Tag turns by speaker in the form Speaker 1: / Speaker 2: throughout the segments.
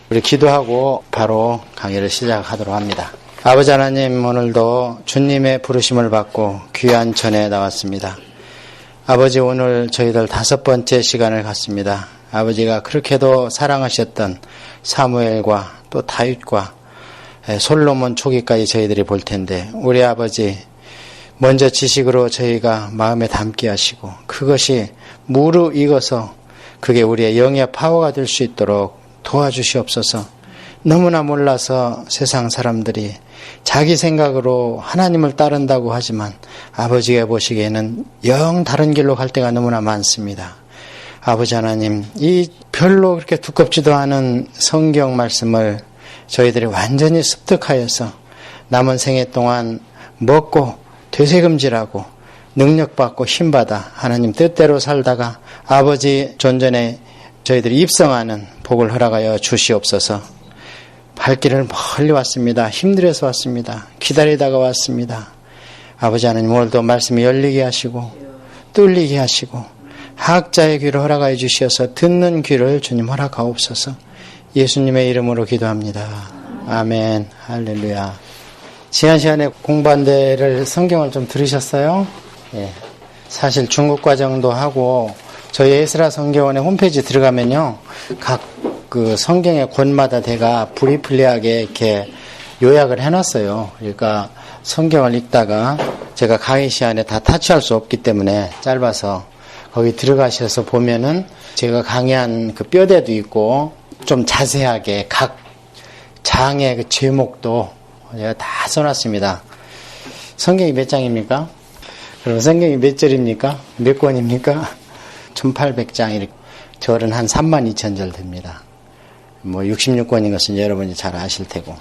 Speaker 1: 우리 기도하고 바로 강의를 시작하도록 합니다. 아버지 하나님, 오늘도 주님의 부르심을 받고 귀한 전에 나왔습니다. 아버지, 오늘 저희들 5번째 시간을 갖습니다. 아버지가 그렇게도 사랑하셨던 사무엘과 또 다윗과 솔로몬 초기까지 저희들이 볼 텐데, 우리 아버지 먼저 지식으로 저희가 마음에 담게 하시고 그것이 무르익어서 그게 우리의 영의 파워가 될 수 있도록 도와주시옵소서. 너무나 몰라서 세상 사람들이 자기 생각으로 하나님을 따른다고 하지만 아버지가 보시기에는 영 다른 길로 갈 때가 너무나 많습니다. 아버지 하나님, 이 별로 그렇게 두껍지도 않은 성경 말씀을 저희들이 완전히 습득하여서 남은 생애 동안 먹고 되새김질하고 능력받고 힘받아 하나님 뜻대로 살다가 아버지 존전에 저희들이 입성하는 복을 허락하여 주시옵소서. 발길을 멀리 왔습니다. 힘들어서 왔습니다. 기다리다가 왔습니다. 아버지 하나님, 오늘도 말씀이 열리게 하시고 뚫리게 하시고 학자의 귀를 허락하여 주시어서 듣는 귀를 주님 허락하옵소서. 예수님의 이름으로 기도합니다. 아멘. 할렐루야. 지난 시간에 공부한 데를 성경을 좀 들으셨어요? 예. 사실 중국 과정도 하고 저희 에스라 성경원의 홈페이지 들어가면요, 각 그 성경의 권마다 제가 브리플리하게 이렇게 요약을 해놨어요. 그러니까 성경을 읽다가 제가 강의 시간에 다 타치할 수 없기 때문에 짧아서 거기 들어가셔서 보면은 제가 강의한 그 뼈대도 있고 좀 자세하게 각 장의 그 제목도 제가 다 써놨습니다. 성경이 몇 장입니까? 그럼 성경이 몇 절입니까? 몇 권입니까? 1800장, 이렇게. 절은 한 32,000절 됩니다. 66권인 것은 여러분이 잘 아실 테고.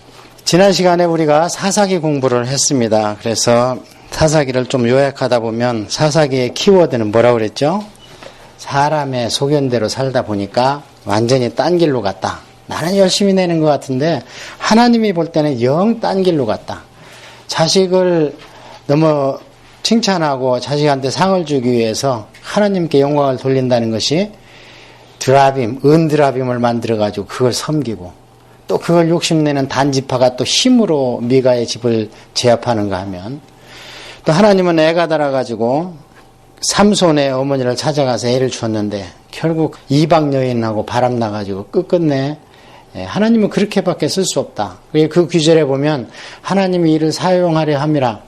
Speaker 1: 지난 시간에 우리가 사사기 공부를 했습니다. 그래서 사사기를 좀 요약하다 보면 사사기의 키워드는 뭐라고 그랬죠? 사람의 소견대로 살다 보니까 완전히 딴 길로 갔다. 나는 열심히 내는 것 같은데 하나님이 볼 때는 영 딴 길로 갔다. 자식을 너무 칭찬하고 자식한테 상을 주기 위해서 하나님께 영광을 돌린다는 것이 드라빔, 은드라빔을 만들어가지고 그걸 섬기고 또 그걸 욕심내는 단지파가 또 힘으로 미가의 집을 제압하는가 하면, 또 하나님은 애가 달아가지고 삼손의 어머니를 찾아가서 애를 주었는데 결국 이방 여인하고 바람나가지고 끝끝내 하나님은 그렇게밖에 쓸 수 없다. 그 귀절에 보면 하나님이 이를 사용하려 함이라.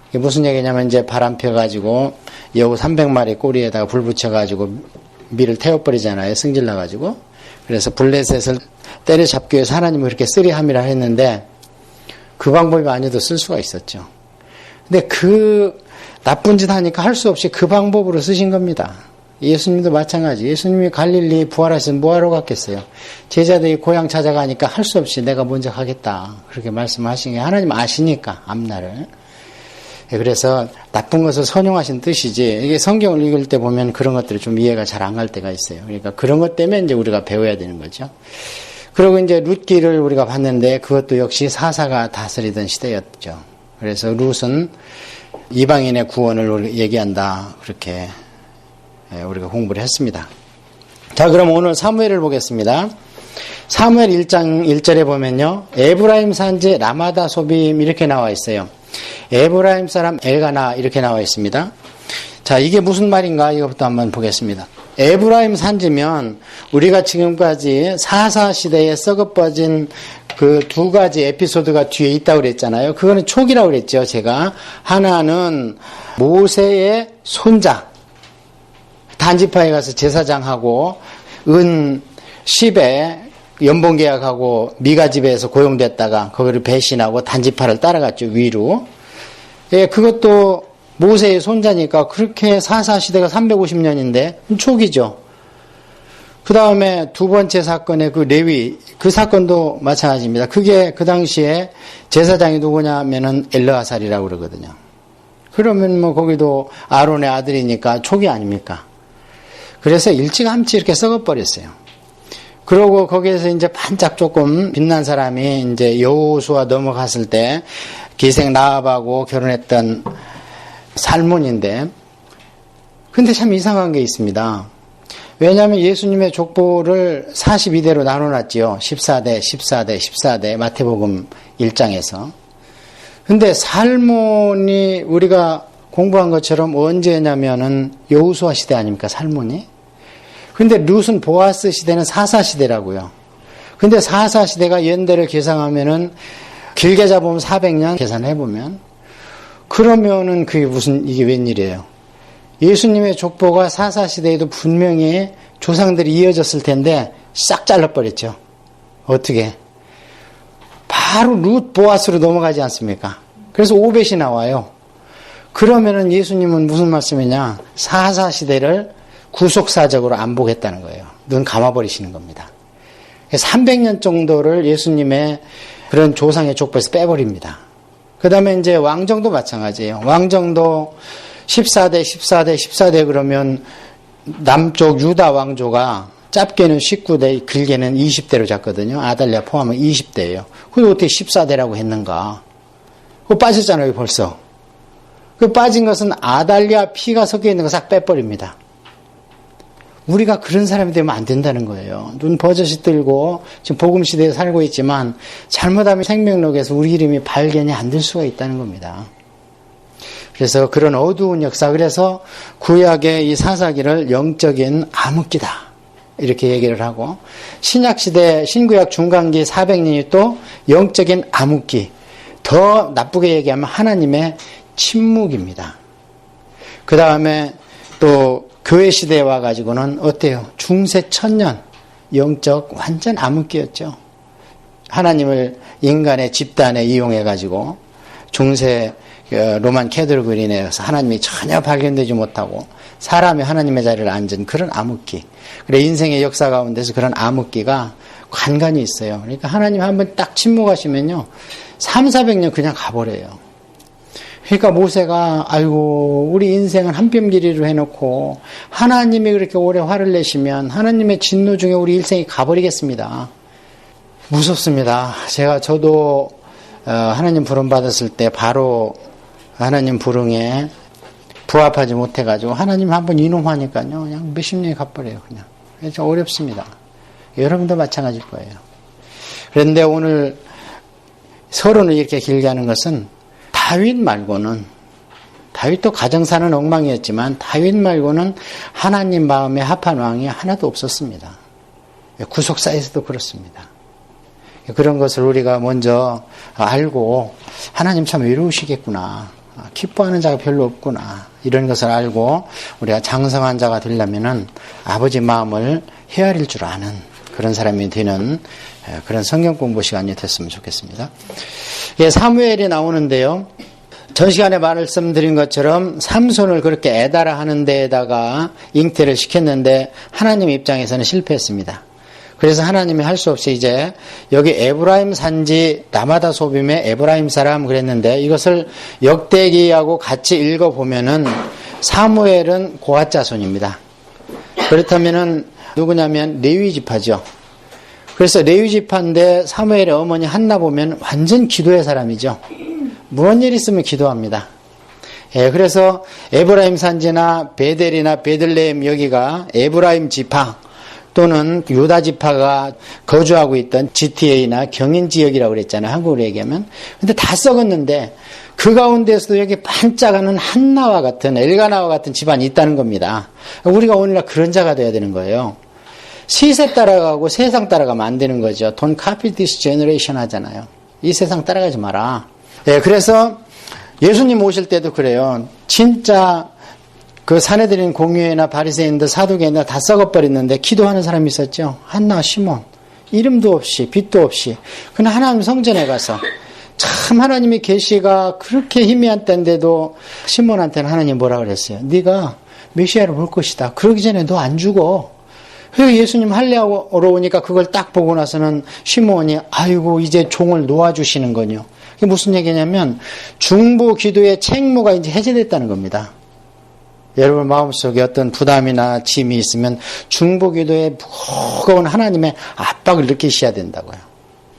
Speaker 1: 이게 무슨 얘기냐면 이제 바람 펴가지고 여우 300마리 꼬리에다가 불 붙여가지고 밀을 태워버리잖아요. 승질나가지고. 그래서 블레셋을 때려잡기 위해서 하나님은 그렇게 쓰리함이라 했는데 그 방법이 아니어도 쓸 수가 있었죠. 근데 그 나쁜 짓 하니까 할 수 없이 그 방법으로 쓰신 겁니다. 예수님도 마찬가지. 예수님이 갈릴리 부활하셔서 뭐하러 갔겠어요? 제자들이 고향 찾아가니까 할 수 없이 내가 먼저 가겠다. 그렇게 말씀하신 게 하나님 아시니까 앞날을. 그래서 나쁜 것을 선용하신 뜻이지, 이게 성경을 읽을 때 보면 그런 것들이 좀 이해가 잘 안 갈 때가 있어요. 그러니까 그런 것 때문에 이제 우리가 배워야 되는 거죠. 그리고 이제 룻기를 우리가 봤는데 그것도 역시 사사가 다스리던 시대였죠. 그래서 룻은 이방인의 구원을 얘기한다. 그렇게 우리가 공부를 했습니다. 자, 그럼 오늘 사무엘을 보겠습니다. 사무엘 1장 1절에 보면요, 에브라임 산지 라마다 소빔 이렇게 나와 있어요. 에브라임 사람 엘가나 이렇게 나와 있습니다. 자, 이게 무슨 말인가 이것부터 한번 보겠습니다. 에브라임 산지면 우리가 지금까지 사사 시대에 썩어빠진 그 두 가지 에피소드가 뒤에 있다고 그랬잖아요. 그거는 촉이라고 그랬죠. 제가 하나는 모세의 손자, 단지파에 가서 제사장하고 은 10에 연봉 계약하고 미가 집에서 고용됐다가 거기를 배신하고 단지파를 따라갔죠. 위로. 예, 그것도 모세의 손자니까 그렇게 사사 시대가 350년인데 촉이죠. 그 다음에 두 번째 사건의 그 레위, 그 사건도 마찬가지입니다. 그게 그 당시에 제사장이 누구냐면은 엘르아살이라고 그러거든요. 그러면 뭐 거기도 아론의 아들이니까 촉이 아닙니까? 그래서 일찌감치 이렇게 썩어버렸어요. 그러고 거기에서 이제 반짝 조금 빛난 사람이 이제 여호수아 넘어갔을 때 기생 라합하고 결혼했던 살몬인데, 근데 참 이상한 게 있습니다. 왜냐하면 예수님의 족보를 42대로 나눠놨지요. 14대, 14대, 14대 마태복음 1장에서. 근데 살몬이 우리가 공부한 것처럼 언제냐면은 여호수아 시대 아닙니까? 살몬이. 근데 룻은 보아스 시대는 사사 시대라고요. 근데 사사 시대가 연대를 계산하면은 길게 잡으면 400년 계산해보면 그러면은 그게 무슨 이게 웬일이에요? 예수님의 족보가 사사 시대에도 분명히 조상들이 이어졌을 텐데 싹 잘라버렸죠. 어떻게? 바로 룻 보아스로 넘어가지 않습니까? 그래서 오벳이 나와요. 그러면은 예수님은 무슨 말씀이냐? 사사 시대를 구속사적으로 안 보겠다는 거예요. 눈 감아버리시는 겁니다. 300년 정도를 예수님의 그런 조상의 족보에서 빼버립니다. 그 다음에 이제 왕정도 마찬가지예요. 왕정도 14대, 14대, 14대 그러면 남쪽 유다 왕조가 짧게는 19대, 길게는 20대로 잡거든요. 아달랴 포함하면 20대예요. 근데 어떻게 14대라고 했는가? 그거 빠졌잖아요, 벌써. 그 빠진 것은 아달랴 피가 섞여 있는 거 싹 빼버립니다. 우리가 그런 사람이 되면 안 된다는 거예요. 눈 버젓이 뜨고 지금 복음 시대에 살고 있지만 잘못하면 생명록에서 우리 이름이 발견이 안 될 수가 있다는 겁니다. 그래서 그런 어두운 역사, 그래서 구약의 이 사사기를 영적인 암흑기다 이렇게 얘기를 하고, 신약시대 신구약 중간기 400년이 또 영적인 암흑기, 더 나쁘게 얘기하면 하나님의 침묵입니다. 그 다음에 또 교회 시대에 와가지고는 어때요? 중세 천년, 영적 완전 암흑기였죠. 하나님을 인간의 집단에 이용해가지고 중세 로만 캐톨릭인에서 하나님이 전혀 발견되지 못하고 사람이 하나님의 자리를 앉은 그런 암흑기. 그래 인생의 역사 가운데서 그런 암흑기가 간간히 있어요. 그러니까 하나님 한번 딱 침묵하시면요 300-400년 그냥 가버려요. 그러니까 모세가 아이고 우리 인생은 한뼘길이로 해놓고 하나님이 그렇게 오래 화를 내시면 하나님의 진노 중에 우리 일생이 가버리겠습니다. 무섭습니다. 저도 하나님 부름 받았을 때 바로 하나님 부름에 부합하지 못해가지고 하나님 한번 이놈하니까요 그냥 몇십 년이 가버려요. 그냥 그래서 어렵습니다. 여러분도 마찬가지일 거예요. 그런데 오늘 서론을 이렇게 길게 하는 것은 다윗 말고는, 다윗도 가정사는 엉망이었지만 다윗 말고는 하나님 마음에 합한 왕이 하나도 없었습니다. 구속사에서도 그렇습니다. 그런 것을 우리가 먼저 알고 하나님 참 외로우시겠구나, 기뻐하는 자가 별로 없구나, 이런 것을 알고 우리가 장성한 자가 되려면은 아버지 마음을 헤아릴 줄 아는 그런 사람이 되는 그런 성경 공부 시간이 됐으면 좋겠습니다. 예, 사무엘이 나오는데요. 전 시간에 말씀드린 것처럼 삼손을 그렇게 애달아 하는 데에다가 잉태를 시켰는데 하나님 입장에서는 실패했습니다. 그래서 하나님이 할 수 없이 이제 여기 에브라임 산지 라마다 소빔의 에브라임 사람 그랬는데 이것을 역대기하고 같이 읽어보면은 사무엘은 고핫 자손입니다. 그렇다면은 누구냐면 레위 지파죠. 그래서 레위 지파인데 사무엘의 어머니 한나 보면 완전 기도의 사람이죠. 무슨 일 있으면 기도합니다. 예, 그래서 에브라임 산지나 베델이나 베들레헴 여기가 에브라임 지파 또는 유다 지파가 거주하고 있던 GTA나 경인 지역이라고 그랬잖아요. 한국으로 얘기하면. 근데 다 썩었는데 그 가운데서도 여기 반짝하는 한나와 같은 엘가나와 같은 집안이 있다는 겁니다. 우리가 오늘날 그런 자가 돼야 되는 거예요. 시세 따라가고 세상 따라가면 안 되는 거죠. Don't copy this generation 하잖아요. 이 세상 따라가지 마라. 예, 그래서 예수님 오실 때도 그래요. 진짜 그 사내들인 공유회나 바리새인들 사두개인들 다 썩어버렸는데 기도하는 사람이 있었죠. 한나, 시몬. 이름도 없이 빛도 없이 그냥 하나님 성전에 가서 참 하나님의 계시가 그렇게 희미한 때인데도 시몬한테는 하나님 뭐라 그랬어요? 네가 메시아를 볼 것이다. 그러기 전에 너 안 죽어. 예수님 할례하러 오니까 그걸 딱 보고 나서는 시몬이 아이고 이제 종을 놓아주시는군요. 이게 무슨 얘기냐면 중보 기도의 책무가 이제 해제됐다는 겁니다. 여러분 마음속에 어떤 부담이나 짐이 있으면 중보 기도에 무거운 하나님의 압박을 느끼셔야 된다고요.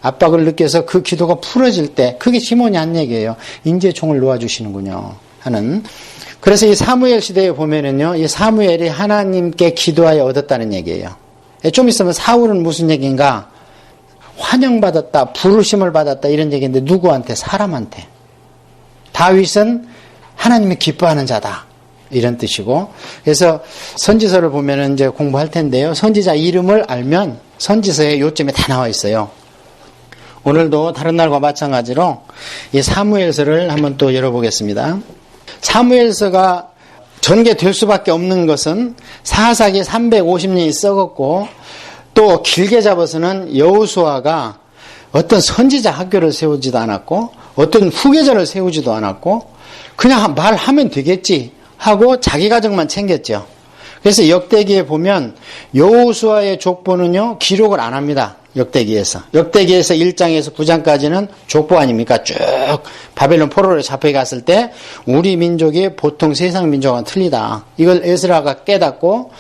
Speaker 1: 압박을 느껴서 그 기도가 풀어질 때 그게 시몬이 한 얘기예요. 이제 종을 놓아주시는군요 하는. 그래서 이 사무엘 시대에 보면은요, 이 사무엘이 하나님께 기도하여 얻었다는 얘기예요. 좀 있으면 사울은 무슨 얘기인가? 환영받았다, 부르심을 받았다, 이런 얘기인데, 누구한테? 사람한테. 다윗은 하나님이 기뻐하는 자다, 이런 뜻이고, 그래서 선지서를 보면은 이제 공부할 텐데요, 선지자 이름을 알면 선지서에 요점에 다 나와 있어요. 오늘도 다른 날과 마찬가지로 이 사무엘서를 한번 또 열어보겠습니다. 사무엘서가 전개될 수밖에 없는 것은 사사기 350년이 썩었고, 또 길게 잡아서는 여호수아가 어떤 선지자 학교를 세우지도 않았고, 어떤 후계자를 세우지도 않았고, 그냥 말하면 되겠지 하고 자기 가정만 챙겼죠. 그래서 역대기에 보면 여호수아의 족보는요, 기록을 안 합니다. 역대기에서 1장에서 9장까지는 족보 아닙니까? 쭉 바벨론 포로로 잡혀갔을 때 우리 민족이 보통 세상 민족과는 틀리다, 이걸 에스라가 깨닫고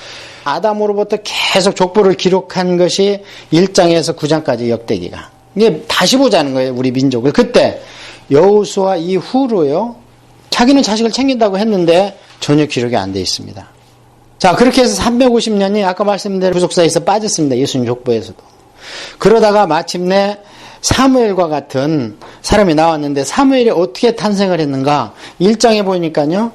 Speaker 1: 아담으로부터 계속 족보를 기록한 것이 1장에서 9장까지 역대기가. 이게 다시 보자는 거예요, 우리 민족을. 그때 여호수아 이후로요, 자기는 자식을 챙긴다고 했는데 전혀 기록이 안 돼 있습니다. 자, 그렇게 해서 350년이 아까 말씀드린 부속사에서 빠졌습니다. 예수님 족보에서도. 그러다가 마침내 사무엘과 같은 사람이 나왔는데, 사무엘이 어떻게 탄생을 했는가? 1장에 보니까요,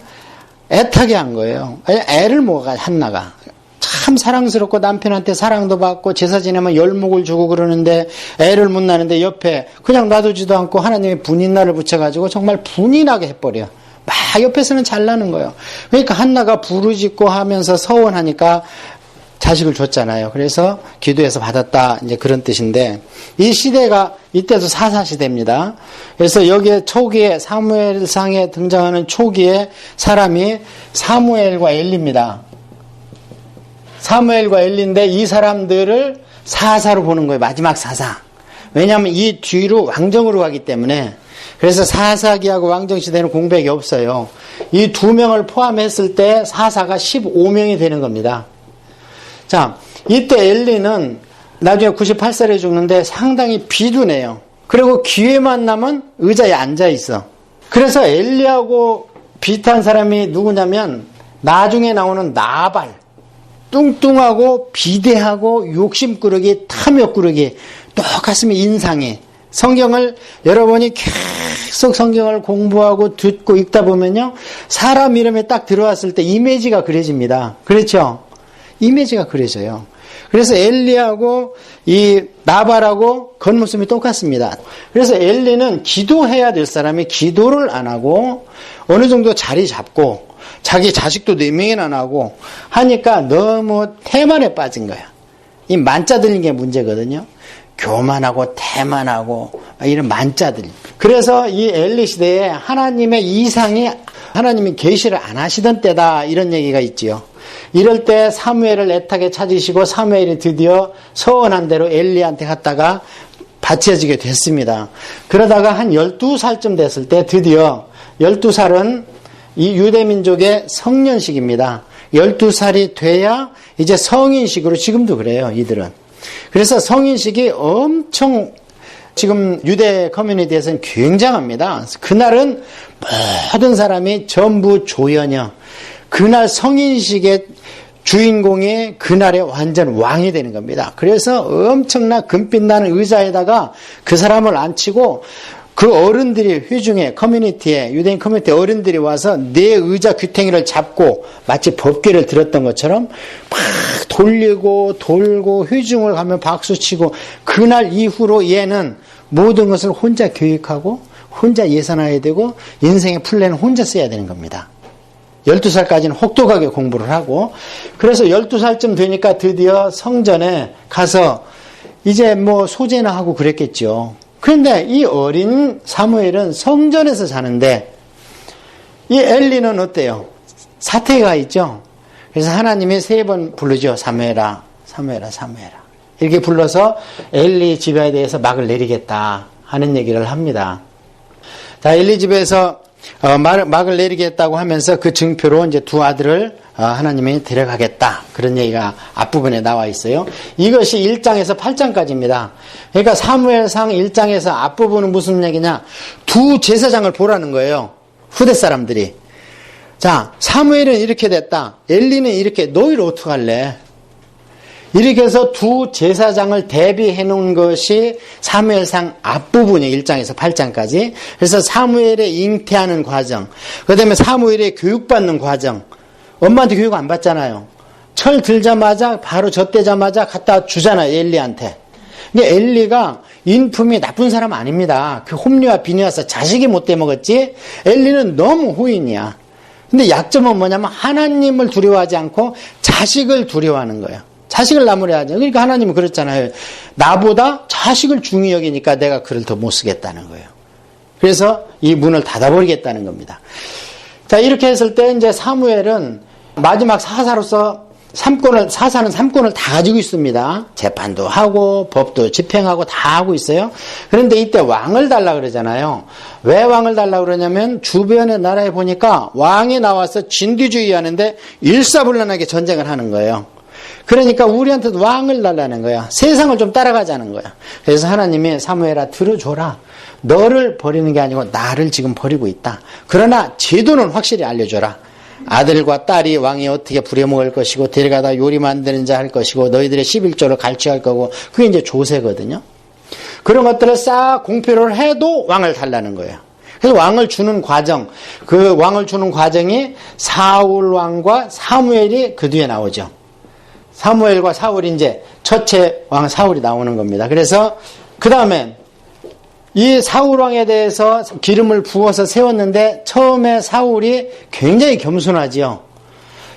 Speaker 1: 애타게 한 거예요. 애를 먹어가, 한나가. 참 사랑스럽고 남편한테 사랑도 받고 제사 지내면 열목을 주고 그러는데 애를 못 낳는데 옆에 그냥 놔두지도 않고 하나님이 분인날을 붙여가지고 정말 분인하게 해버려. 막 옆에서는 잘 나는 거예요. 그러니까 한나가 부르짖고 하면서 서원하니까 자식을 줬잖아요. 그래서 기도해서 받았다, 이제 그런 뜻인데, 이 시대가 이때도 사사 시대입니다. 그래서 여기에 초기에 사무엘상에 등장하는 초기에 사람이 사무엘과 엘리입니다. 사무엘과 엘리인데 이 사람들을 사사로 보는 거예요. 마지막 사사. 왜냐하면 이 뒤로 왕정으로 가기 때문에. 그래서 사사기하고 왕정시대는 공백이 없어요. 이 두 명을 포함했을 때 사사가 15명이 되는 겁니다. 자, 이때 엘리는 나중에 98살에 죽는데 상당히 비둔해요. 그리고 기회만 나면 의자에 앉아 있어. 그래서 엘리하고 비슷한 사람이 누구냐면 나중에 나오는 나발. 뚱뚱하고 비대하고 욕심꾸러기, 탐욕꾸러기, 똑같으면 인상이. 성경을 여러분이 계속 성경을 공부하고 듣고 읽다 보면요, 사람 이름에 딱 들어왔을 때 이미지가 그려집니다. 그렇죠? 이미지가 그려져요. 그래서 엘리하고 이 나발하고 겉모습이 똑같습니다. 그래서 엘리는 기도해야 될 사람이 기도를 안 하고 어느 정도 자리 잡고 자기 자식도 4명이나 나고 하니까 너무 태만에 빠진 거야. 이 만자 들린 게 문제거든요. 교만하고 태만하고 이런 만자 들린. 그래서 이 엘리 시대에 하나님의 이상이, 하나님이 계시를 안 하시던 때다, 이런 얘기가 있지요. 이럴 때 사무엘을 애타게 찾으시고 사무엘이 드디어 서원한 대로 엘리한테 갔다가 바쳐지게 됐습니다. 그러다가 한 12살쯤 됐을 때 드디어 12살은 이 유대민족의 성년식입니다. 12살이 돼야 이제 성인식으로, 지금도 그래요, 이들은. 그래서 성인식이 엄청 지금 유대 커뮤니티에서는 굉장합니다. 그날은 모든 사람이 전부 조연이요. 그날 성인식의 주인공이 그날의 완전 왕이 되는 겁니다. 그래서 엄청난 금빛 나는 의자에다가 그 사람을 앉히고 그 어른들이 회중에 커뮤니티에, 유대인 커뮤니티 어른들이 와서 내 의자 귀퉁이를 잡고 마치 법궤를 들었던 것처럼 막 돌리고 돌고 회중을 가면 박수치고, 그날 이후로 얘는 모든 것을 혼자 교육하고 혼자 예산해야 되고 인생의 플랜은 혼자 써야 되는 겁니다. 12살까지는 혹독하게 공부를 하고, 그래서 12살쯤 되니까 드디어 성전에 가서 이제 뭐 소제나 하고 그랬겠죠. 그런데 이 어린 사무엘은 성전에서 자는데 이 엘리는 어때요? 사태가 있죠. 그래서 하나님이 3번 부르죠. 사무엘아, 사무엘아, 사무엘아. 이렇게 불러서 엘리 집에 대해서 막을 내리겠다 하는 얘기를 합니다. 자, 엘리 집에서 막을 내리겠다고 하면서 그 증표로 이제 2 아들을 하나님이 데려가겠다, 그런 얘기가 앞부분에 나와 있어요. 이것이 1장에서 8장까지입니다. 그러니까 사무엘상 1장에서 앞부분은 무슨 얘기냐, 2 제사장을 보라는 거예요. 후대 사람들이. 자, 사무엘은 이렇게 됐다. 엘리는 이렇게. 너희를 어떡할래? 이렇게 해서 두 제사장을 대비해 놓은 것이 사무엘상 앞부분이에요. 1장에서 8장까지. 그래서 사무엘의 잉태하는 과정, 그 다음에 사무엘의 교육받는 과정. 엄마한테 교육 안 받잖아요. 철 들자마자 바로 젖대자마자 갖다 주잖아요. 엘리한테. 근데 엘리가 인품이 나쁜 사람 아닙니다. 그 홈리와 비니아서 자식이 못돼 먹었지. 엘리는 너무 후인이야. 근데 약점은 뭐냐면 하나님을 두려워하지 않고 자식을 두려워하는 거예요. 자식을 나무래야죠. 그러니까 하나님은 그랬잖아요. 나보다 자식을 중히 여기니까 내가 그를 더 못 쓰겠다는 거예요. 그래서 이 문을 닫아버리겠다는 겁니다. 자, 이렇게 했을 때 이제 사무엘은 마지막 사사로서 사사는 3권을 다 가지고 있습니다. 재판도 하고 법도 집행하고 다 하고 있어요. 그런데 이때 왕을 달라 그러잖아요. 왜 왕을 달라 그러냐면 주변의 나라에 보니까 왕이 나와서 진두주의 하는데 일사불란하게 전쟁을 하는 거예요. 그러니까 우리한테도 왕을 달라는 거야. 세상을 좀 따라가자는 거야. 그래서 하나님이 사무엘아 들어줘라. 너를 버리는 게 아니고 나를 지금 버리고 있다. 그러나 제도는 확실히 알려줘라. 아들과 딸이 왕이 어떻게 부려먹을 것이고 데려가다 요리 만드는지 할 것이고 너희들의 11조를 갈취할 거고 그게 이제 조세거든요. 그런 것들을 싹 공표를 해도 왕을 달라는 거예요. 그래서 왕을 주는 과정, 그 왕을 주는 과정이 사울 왕과 사무엘이 그 뒤에 나오죠. 사무엘과 사울이 이제 첫째 왕 사울이 나오는 겁니다. 그래서 그 다음에 이 사울왕에 대해서 기름을 부어서 세웠는데 처음에 사울이 굉장히 겸손하지요.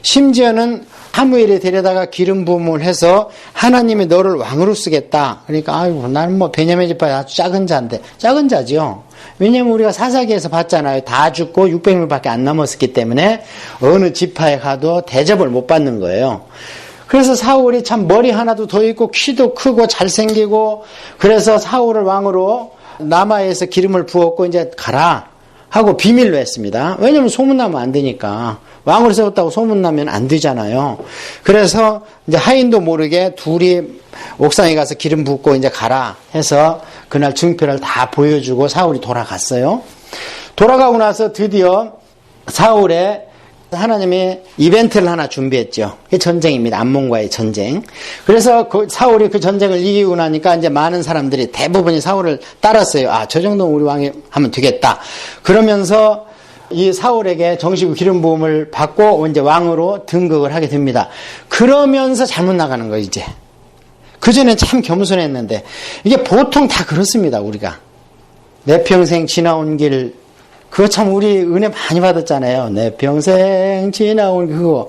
Speaker 1: 심지어는 사무엘이 데려다가 기름 부음을 해서 하나님이 너를 왕으로 쓰겠다. 그러니까 아이고 나는 뭐 베냐민 지파에 아주 작은 자인데 작은 자지요. 왜냐하면 우리가 사사기에서 봤잖아요. 다 죽고 600명밖에 안 남았기 때문에 어느 지파에 가도 대접을 못 받는 거예요. 그래서 사울이 참 머리 하나도 더 있고 키도 크고 잘생기고 그래서 사울을 왕으로 남아에서 기름을 부었고 이제 가라 하고 비밀로 했습니다. 왜냐하면 소문나면 안 되니까. 왕으로 세웠다고 소문나면 안 되잖아요. 그래서 이제 하인도 모르게 둘이 옥상에 가서 기름 붓고 이제 가라 해서 그날 증표를 다 보여주고 사울이 돌아갔어요. 돌아가고 나서 드디어 사울의 하나님이 이벤트를 하나 준비했죠. 그게 전쟁입니다. 암몬과의 전쟁. 그래서 사울이 그 전쟁을 이기고 나니까 이제 많은 사람들이 대부분이 사울을 따랐어요. 아, 저 정도는 우리 왕이 하면 되겠다. 그러면서 이 사울에게 정식 기름 부음을 받고 이제 왕으로 등극을 하게 됩니다. 그러면서 잘못 나가는 거예요, 이제. 그전엔 참 겸손했는데 이게 보통 다 그렇습니다, 우리가. 내 평생 지나온 길 그거 참 우리 은혜 많이 받았잖아요. 내 평생 지나온 그거.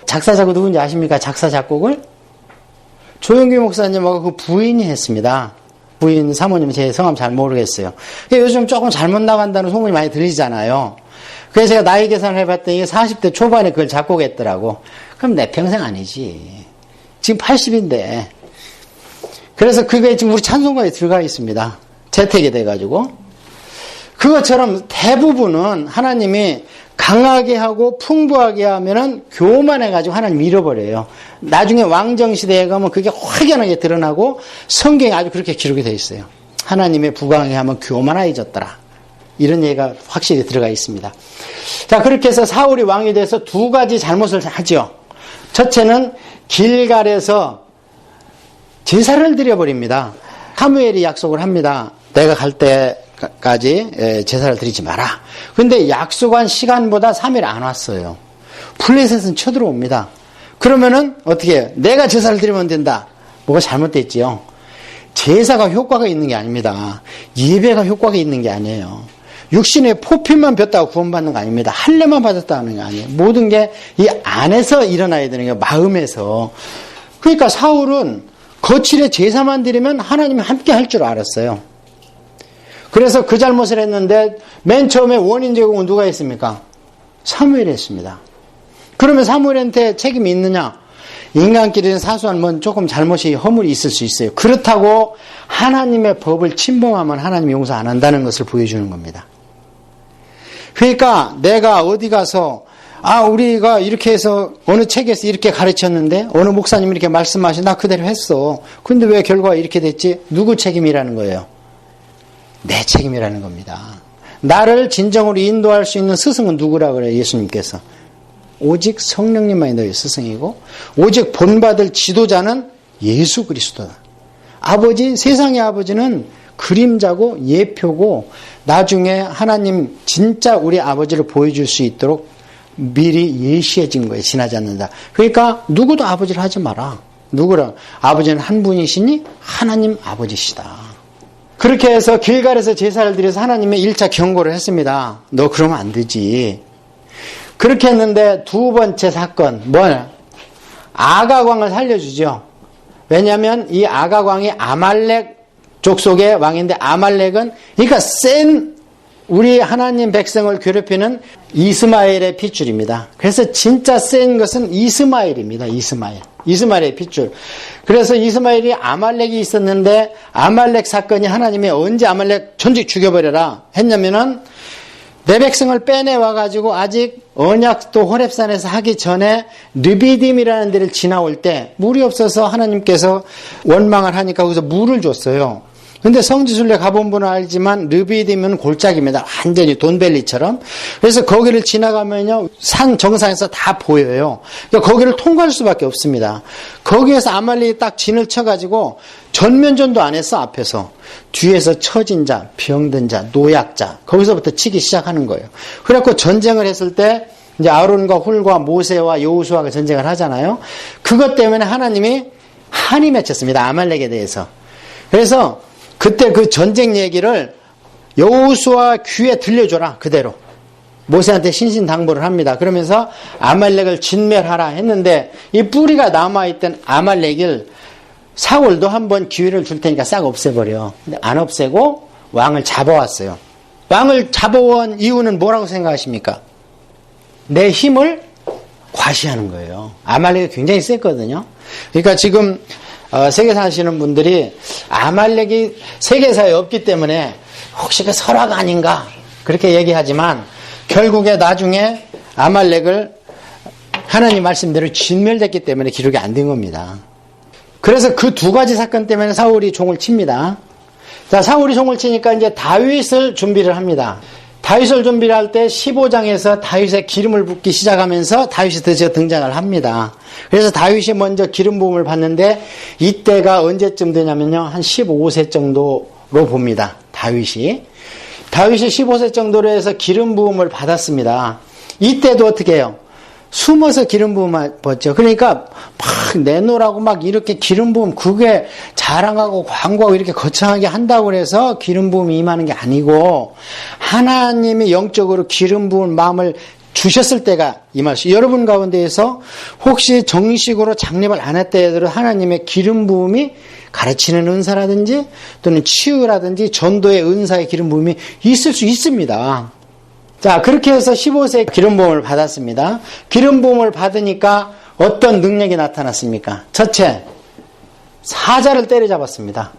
Speaker 1: 작사자가 누군지 아십니까? 작사 작곡을? 조영규 목사님하고 그 부인이 했습니다. 부인 사모님 제 성함 잘 모르겠어요. 요즘 조금 잘못 나간다는 소문이 많이 들리잖아요. 그래서 제가 나이 계산을 해봤더니 40대 초반에 그걸 작곡했더라고. 그럼 내 평생 아니지. 지금 80인데. 그래서 그게 지금 우리 찬송가에 들어가 있습니다. 재택이 돼가지고. 그것처럼 대부분은 하나님이 강하게 하고 풍부하게 하면은 교만해가지고 하나님 잃어버려요. 나중에 왕정시대에 가면 그게 확연하게 드러나고 성경에 아주 그렇게 기록이 되어 있어요. 하나님의 부강하게 하면 교만해졌더라. 이런 얘기가 확실히 들어가 있습니다. 자, 그렇게 해서 사울이 왕이 돼서 두 가지 잘못을 하죠. 첫째는 길갈에서 제사를 드려버립니다. 사무엘이 약속을 합니다. 내가 갈 때까지 제사를 드리지 마라. 근데 약속한 시간보다 3일 안 왔어요. 블레셋은 쳐들어옵니다. 그러면은 어떻게 해요? 내가 제사를 드리면 된다. 뭐가 잘못됐지요? 제사가 효과가 있는 게 아닙니다. 예배가 효과가 있는 게 아니에요. 육신의 포핀만 폈다고 구원받는 거 아닙니다. 할례만 받았다는 게 아니에요. 모든 게 이 안에서 일어나야 되는 거예요. 마음에서. 그러니까 사울은 거칠에 제사만 드리면 하나님이 함께 할 줄 알았어요. 그래서 그 잘못을 했는데 맨 처음에 원인 제공은 누가 했습니까? 사무엘이 했습니다. 그러면 사무엘한테 책임이 있느냐? 인간끼리는 사소한 조금 잘못이 허물이 있을 수 있어요. 그렇다고 하나님의 법을 침범하면 하나님이 용서 안 한다는 것을 보여주는 겁니다. 그러니까 내가 어디 가서 우리가 이렇게 해서 어느 책에서 이렇게 가르쳤는데 어느 목사님이 이렇게 말씀하시 나 그대로 했어. 근데 왜 결과가 이렇게 됐지? 누구 책임이라는 거예요? 내 책임이라는 겁니다. 나를 진정으로 인도할 수 있는 스승은 누구라 그래요? 예수님께서. 오직 성령님만이 너희 스승이고 오직 본받을 지도자는 예수 그리스도다. 아버지, 세상의 아버지는 그림자고 예표고 나중에 하나님 진짜 우리 아버지를 보여줄 수 있도록 미리 예시해진 거예요. 지나지 않는다. 그러니까 누구도 아버지를 하지 마라. 누구라? 아버지는 한 분이시니 하나님 아버지시다. 그렇게 해서 길갈에서 제사를 드려서 하나님의 1차 경고를 했습니다. 너 그러면 안 되지. 그렇게 했는데 두 번째 사건 뭐냐? 아가광을 살려주죠. 왜냐하면 이 아가광이 아말렉 족속의 왕인데 아말렉은 그러니까 센 우리 하나님 백성을 괴롭히는 이스마엘의 핏줄입니다. 그래서 진짜 센 것은 이스마엘입니다. 이스마엘의 핏줄. 그래서 이스마엘이 아말렉이 있었는데 아말렉 사건이 하나님이 언제 아말렉 전직 죽여버려라 했냐면은 내 백성을 빼내와가지고 아직 언약도 호렙산에서 하기 전에 르비딤이라는 데를 지나올 때 물이 없어서 하나님께서 원망을 하니까 거기서 물을 줬어요. 근데 성지순례 가본 분은 알지만 르비딤은 골짜기입니다. 완전히 돈벨리처럼. 그래서 거기를 지나가면요 산 정상에서 다 보여요. 그러니까 거기를 통과할 수밖에 없습니다. 거기에서 아말렉이 딱 진을 쳐가지고 전면전도 안 했어. 앞에서. 뒤에서 처진 자, 병든 자, 노약자 거기서부터 치기 시작하는 거예요. 그래갖고 전쟁을 했을 때 이제 아론과 훌과 모세와 여호수아가 전쟁을 하잖아요. 그것 때문에 하나님이 한이 맺혔습니다. 아말렉에 대해서. 그래서 그때 그 전쟁 얘기를 여호수아 귀에 들려줘라. 그대로. 모세한테 신신당부를 합니다. 그러면서 아말렉을 진멸하라 했는데 이 뿌리가 남아있던 아말렉을 사울도 한번 기회를 줄 테니까 싹 없애버려. 근데 안 없애고 왕을 잡아왔어요. 왕을 잡아온 이유는 뭐라고 생각하십니까? 내 힘을 과시하는 거예요. 아말렉이 굉장히 셌거든요. 그러니까 지금 세계 사시는 분들이 아말렉이 세계사에 없기 때문에 혹시 그 설화가 아닌가 그렇게 얘기하지만 결국에 나중에 아말렉을 하나님 말씀대로 진멸됐기 때문에 기록이 안 된 겁니다. 그래서 그 두 가지 사건 때문에 사울이 종을 칩니다. 자, 사울이 종을 치니까 이제 다윗을 준비를 합니다. 다윗을 준비를 할 때 15장에서 다윗의 기름을 붓기 시작하면서 다윗이 드디어 등장을 합니다. 그래서 다윗이 먼저 기름 부음을 받는데 이때가 언제쯤 되냐면요. 한 15세 정도로 봅니다. 다윗이 15세 정도로 해서 기름 부음을 받았습니다. 이때도 어떻게 해요? 숨어서 기름 부음 받죠. 그러니까 막 내놓으라고 막 이렇게 기름 부음 그게 자랑하고 광고하고 이렇게 거창하게 한다고 해서 기름 부음이 임하는 게 아니고 하나님이 영적으로 기름 부은 마음을 주셨을 때가 임할 수. 여러분 가운데에서 혹시 정식으로 장립을 안 했다 해도 하나님의 기름 부음이 가르치는 은사라든지 또는 치유라든지 전도의 은사의 기름 부음이 있을 수 있습니다. 자, 그렇게 해서 15세에 기름 부음을 받았습니다. 기름 부음을 받으니까 어떤 능력이 나타났습니까? 첫째, 사자를 때려잡았습니다.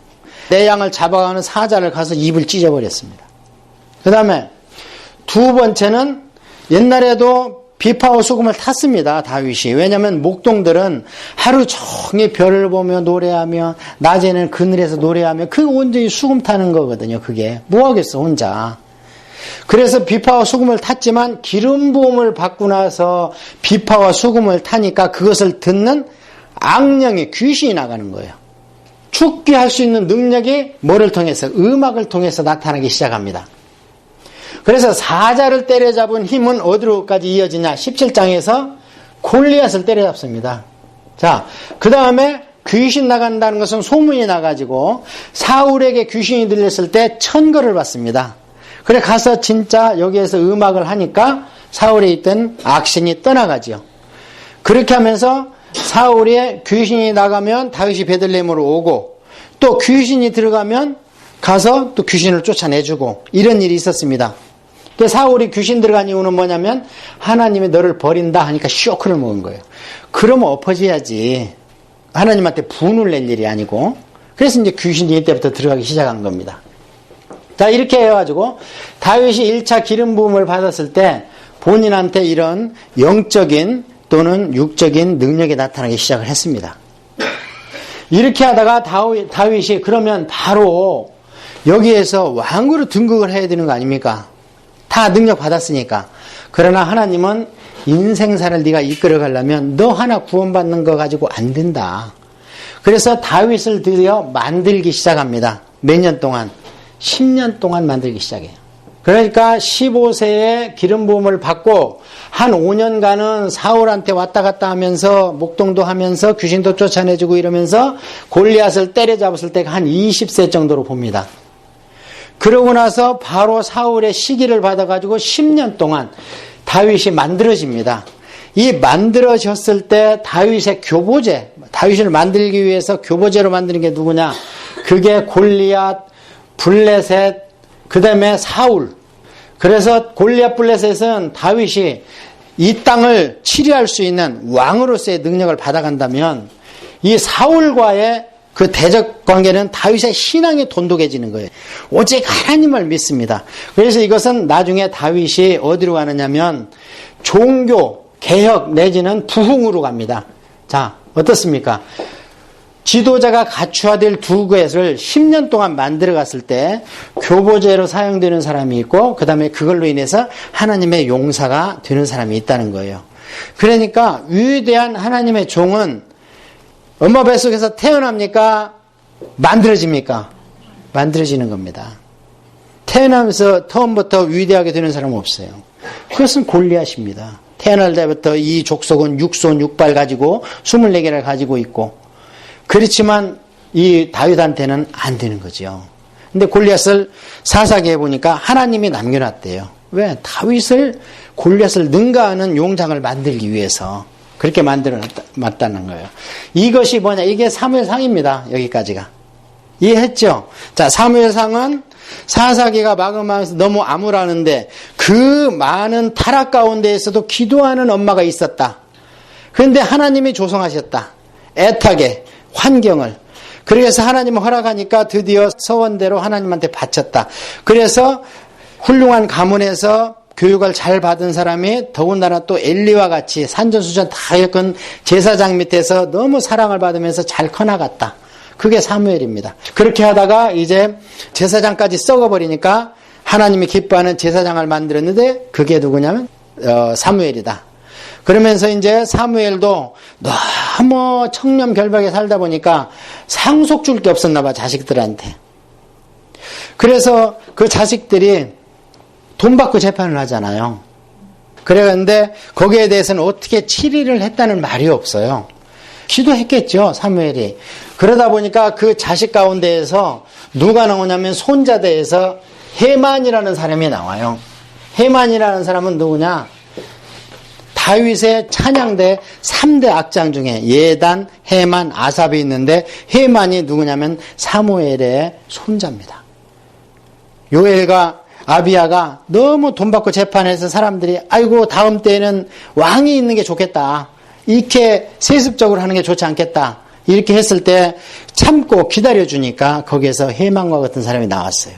Speaker 1: 내 양을 잡아가는 사자를 가서 입을 찢어버렸습니다. 그 다음에 두 번째는 옛날에도 비파와 수금을 탔습니다. 다윗이. 왜냐하면 목동들은 하루 종일 별을 보며 노래하며 낮에는 그늘에서 노래하며 그게 온전히 수금 타는 거거든요. 그게 뭐하겠어 혼자. 그래서 비파와 수금을 탔지만 기름 부음을 받고 나서 비파와 수금을 타니까 그것을 듣는 악령의 귀신이 나가는 거예요. 축기할 수 있는 능력이 뭐를 통해서? 음악을 통해서 나타나기 시작합니다. 그래서 사자를 때려잡은 힘은 어디로까지 이어지냐? 17장에서 골리앗을 때려잡습니다. 자, 그 다음에 귀신 나간다는 것은 소문이 나가지고 사울에게 귀신이 들렸을 때 천거를 받습니다. 그래 가서 진짜 여기에서 음악을 하니까 사울에 있던 악신이 떠나가지요. 그렇게 하면서 사울의 귀신이 나가면 다윗이 베들레헴으로 오고 또 귀신이 들어가면 가서 또 귀신을 쫓아내주고 이런 일이 있었습니다. 사울이 귀신 들어간 이유는 뭐냐면 하나님이 너를 버린다 하니까 쇼크를 먹은 거예요. 그러면 엎어져야지. 하나님한테 분을 낼 일이 아니고. 그래서 이제 귀신이 이때부터 들어가기 시작한 겁니다. 자, 이렇게 해가지고 다윗이 1차 기름 부음을 받았을 때 본인한테 이런 영적인 또는 육적인 능력이 나타나기 시작을 했습니다. 이렇게 하다가 다윗이 그러면 바로 여기에서 왕으로 등극을 해야 되는 거 아닙니까? 다 능력 받았으니까. 그러나 하나님은 인생사를 네가 이끌어 가려면 너 하나 구원받는 거 가지고 안 된다. 그래서 다윗을 드디어 만들기 시작합니다. 몇 년 동안? 10년 동안 만들기 시작해요. 그러니까 15세에 기름 부음을 받고 한 5년간은 사울한테 왔다 갔다 하면서 목동도 하면서 귀신도 쫓아내주고 이러면서 골리앗을 때려잡았을 때가 한 20세 정도로 봅니다. 그러고 나서 바로 사울의 시기를 받아가지고 10년 동안 다윗이 만들어집니다. 이 만들어졌을 때 다윗의 교보제, 다윗을 만들기 위해서 교보제로 만드는 게 누구냐? 그게 골리앗, 블레셋, 그 다음에 사울. 그래서 골리앗 블레셋은 다윗이 이 땅을 치리할 수 있는 왕으로서의 능력을 받아간다면 이 사울과의 그 대적 관계는 다윗의 신앙이 돈독해지는 거예요. 오직 하나님을 믿습니다. 그래서 이것은 나중에 다윗이 어디로 가느냐면 종교, 개혁 내지는 부흥으로 갑니다. 자, 어떻습니까? 지도자가 갖춰야 될 두 것을 10년 동안 만들어 갔을 때 교보제로 사용되는 사람이 있고 그 다음에 그걸로 인해서 하나님의 용사가 되는 사람이 있다는 거예요. 그러니까 위대한 하나님의 종은 엄마 뱃속에서 태어납니까? 만들어집니까? 만들어지는 겁니다. 태어나면서 처음부터 위대하게 되는 사람은 없어요. 그것은 골리앗입니다. 태어날 때부터 이 족속은 육손 육발 가지고 24개를 가지고 있고 그렇지만 이 다윗한테는 안 되는 거죠. 근데 골리앗을 사사기에 보니까 하나님이 남겨놨대요. 왜? 다윗을 골리앗을 능가하는 용장을 만들기 위해서 그렇게 만들어놨다는 거예요. 이것이 뭐냐? 이게 사무엘상입니다. 여기까지가. 이해했죠? 자, 사무엘상은 사사기가 마감하면서 너무 암울하는데 그 많은 타락 가운데에서도 기도하는 엄마가 있었다. 그런데 하나님이 조성하셨다. 애타게 환경을. 그래서 하나님이 허락하니까 드디어 서원대로 하나님한테 바쳤다. 그래서 훌륭한 가문에서 교육을 잘 받은 사람이 더군다나 또 엘리와 같이 산전수전 다 겪은 제사장 밑에서 너무 사랑을 받으면서 잘 커나갔다. 그게 사무엘입니다. 그렇게 하다가 이제 제사장까지 썩어버리니까 하나님이 기뻐하는 제사장을 만들었는데 그게 누구냐면 사무엘이다. 그러면서 이제 사무엘도 너무 청렴결박에 살다 보니까 상속 줄 게 없었나 봐, 자식들한테. 그래서 그 자식들이 돈 받고 재판을 하잖아요. 그랬는데 거기에 대해서는 어떻게 치리를 했다는 말이 없어요. 기도했겠죠, 사무엘이. 그러다 보니까 그 자식 가운데에서 누가 나오냐면 손자대에서 헤만이라는 사람이 나와요. 헤만이라는 사람은 누구냐? 다윗의 찬양대 3대 악장 중에 예단, 헤만, 아삽이 있는데 헤만이 누구냐면 사무엘의 손자입니다. 요엘과 아비야가 너무 돈 받고 재판해서 사람들이 아이고 다음 때에는 왕이 있는 게 좋겠다. 이렇게 세습적으로 하는 게 좋지 않겠다. 이렇게 했을 때 참고 기다려주니까 거기에서 헤만과 같은 사람이 나왔어요.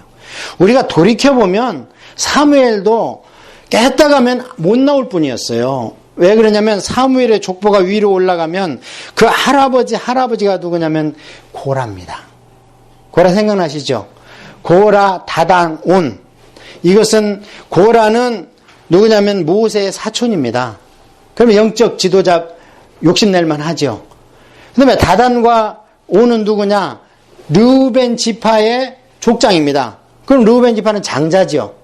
Speaker 1: 우리가 돌이켜보면 사무엘도 깼다가면 못 나올 뿐이었어요. 왜 그러냐면 사무엘의 족보가 위로 올라가면 그 할아버지가 누구냐면 고라입니다. 고라 생각나시죠? 고라, 다단, 온. 이것은 고라는 누구냐면 모세의 사촌입니다. 그러면 영적 지도자 욕심낼만 하죠. 그 다음에 다단과 온은 누구냐? 르우벤 지파의 족장입니다. 그럼 르우벤 지파는 장자죠.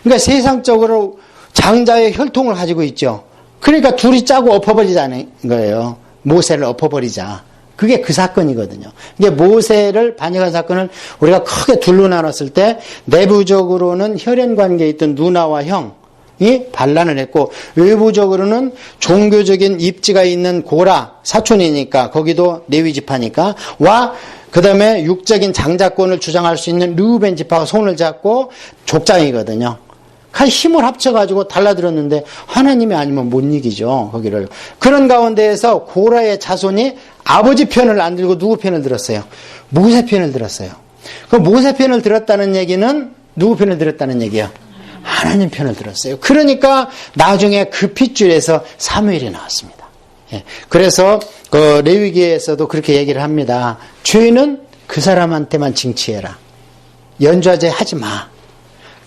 Speaker 1: 그러니까 세상적으로 장자의 혈통을 가지고 있죠. 그러니까 둘이 짜고 엎어버리자는 거예요. 모세를 엎어버리자. 그게 그 사건이거든요. 이게 모세를 반역한 사건을 우리가 크게 둘로 나눴을 때 내부적으로는 혈연 관계에 있던 누나와 형이 반란을 했고 외부적으로는 종교적인 입지가 있는 고라 사촌이니까 거기도 레위 지파니까 그 다음에 육적인 장자권을 주장할 수 있는 르우벤 지파가 손을 잡고 족장이거든요. 힘을 합쳐가지고 달라들었는데 하나님이 아니면 못 이기죠. 거기를. 그런 가운데에서 고라의 자손이 아버지 편을 안 들고 누구 편을 들었어요? 모세 편을 들었어요. 그 모세 편을 들었다는 얘기는 누구 편을 들었다는 얘기예요? 하나님 편을 들었어요. 그러니까 나중에 그 핏줄에서 사무엘이 나왔습니다. 그래서 그 레위기에서도 그렇게 얘기를 합니다. 죄는 그 사람한테만 징치해라. 연좌제 하지 마.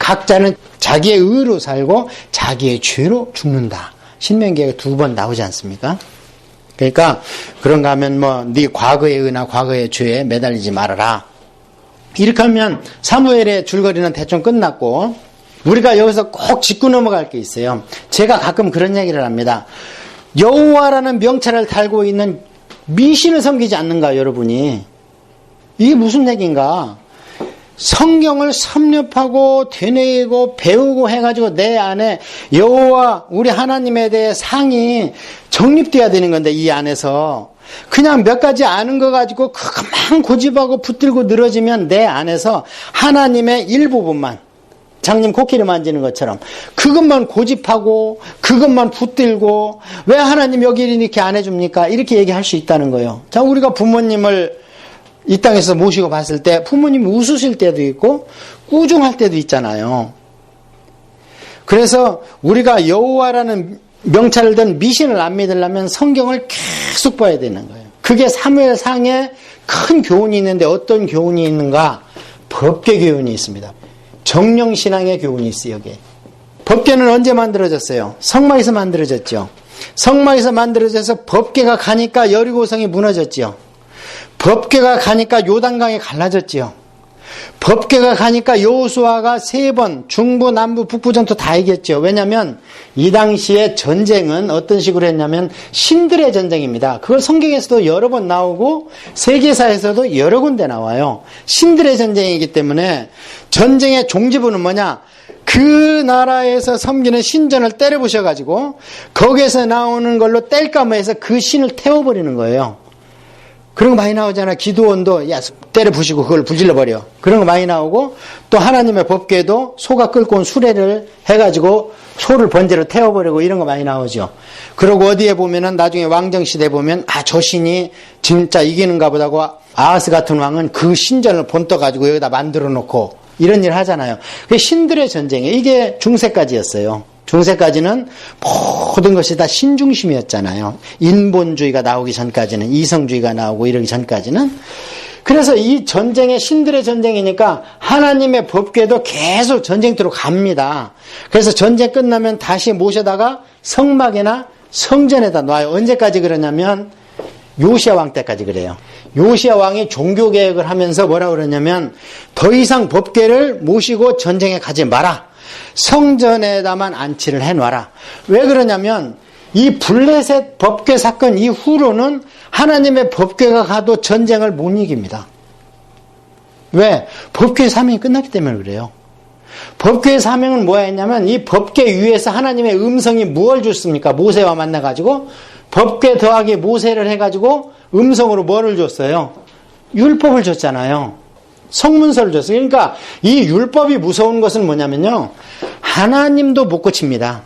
Speaker 1: 각자는 자기의 의로 살고 자기의 죄로 죽는다. 신명기에 2번 나오지 않습니까? 그러니까 그런가 하면 네 과거의 의나 과거의 죄에 매달리지 말아라. 이렇게 하면 사무엘의 줄거리는 대충 끝났고, 우리가 여기서 꼭 짚고 넘어갈 게 있어요. 제가 가끔 그런 얘기를 합니다. 여호와라는 명찰을 달고 있는 미신을 섬기지 않는가, 여러분이? 이게 무슨 얘기인가? 성경을 섭렵하고 되뇌이고 배우고 해가지고 내 안에 여호와 우리 하나님에 대해 상이 정립돼야 되는 건데, 이 안에서 그냥 몇 가지 아는 거 가지고 그만 고집하고 붙들고 늘어지면 내 안에서 하나님의 일부분만, 장님 코끼리 만지는 것처럼 그것만 고집하고 그것만 붙들고 왜 하나님 여기 이렇게 안 해줍니까? 이렇게 얘기할 수 있다는 거예요. 자, 우리가 부모님을 이 땅에서 모시고 봤을 때 부모님이 웃으실 때도 있고 꾸중할 때도 있잖아요. 그래서 우리가 여호와라는 명찰을 든 미신을 안 믿으려면 성경을 계속 봐야 되는 거예요. 그게 사무엘상에 큰 교훈이 있는데 어떤 교훈이 있는가? 법궤 교훈이 있습니다. 정령신앙의 교훈이 있어요. 여기에. 법궤는 언제 만들어졌어요? 성막에서 만들어졌죠. 성막에서 만들어져서 법궤가 가니까 여리고성이 무너졌죠. 법궤가 가니까 요단강이 갈라졌지요. 법궤가 가니까 여호수아가 3번 중부, 남부, 북부 전투 다 이겼죠. 왜냐하면 이 당시에 전쟁은 어떤 식으로 했냐면 신들의 전쟁입니다. 그걸 성경에서도 여러 번 나오고 세계사에서도 여러 군데 나와요. 신들의 전쟁이기 때문에 전쟁의 종지부는 뭐냐? 그 나라에서 섬기는 신전을 때려부셔가지고 거기에서 나오는 걸로 뗄감을 해서 그 신을 태워버리는 거예요. 그런 거 많이 나오잖아. 기드온도 때려 부시고 그걸 불질러버려. 그런 거 많이 나오고, 또 하나님의 법궤도 소가 끌고 온 수레를 해가지고 소를 번제로 태워버리고 이런 거 많이 나오죠. 그리고 어디에 보면은 나중에 왕정시대 보면 저 신이 진짜 이기는가 보다고 아하스 같은 왕은 그 신전을 본떠가지고 여기다 만들어 놓고 이런 일 하잖아요. 그게 신들의 전쟁이에요. 이게 중세까지였어요. 중세까지는 모든 것이 다 신중심이었잖아요. 인본주의가 나오기 전까지는, 이성주의가 나오고 이러기 전까지는. 그래서 이 전쟁의 신들의 전쟁이니까 하나님의 법궤도 계속 전쟁터로 갑니다. 그래서 전쟁 끝나면 다시 모셔다가 성막이나 성전에다 놔요. 언제까지 그러냐면 요시야 왕 때까지 그래요. 요시야 왕이 종교개혁을 하면서 뭐라 그러냐면 더 이상 법궤를 모시고 전쟁에 가지 마라. 성전에다만 안치를 해놔라. 왜 그러냐면 이 블레셋 법궤 사건 이후로는 하나님의 법궤가 가도 전쟁을 못 이깁니다. 왜? 법궤의 사명이 끝났기 때문에 그래요. 법궤의 사명은 뭐였냐면 이 법궤 위에서 하나님의 음성이 무엇을 줬습니까? 모세와 만나가지고 법궤 더하기 모세를 해가지고 음성으로 뭐를 줬어요? 율법을 줬잖아요. 성문서를 줬어요. 그러니까 이 율법이 무서운 것은 뭐냐면요, 하나님도 못 고칩니다.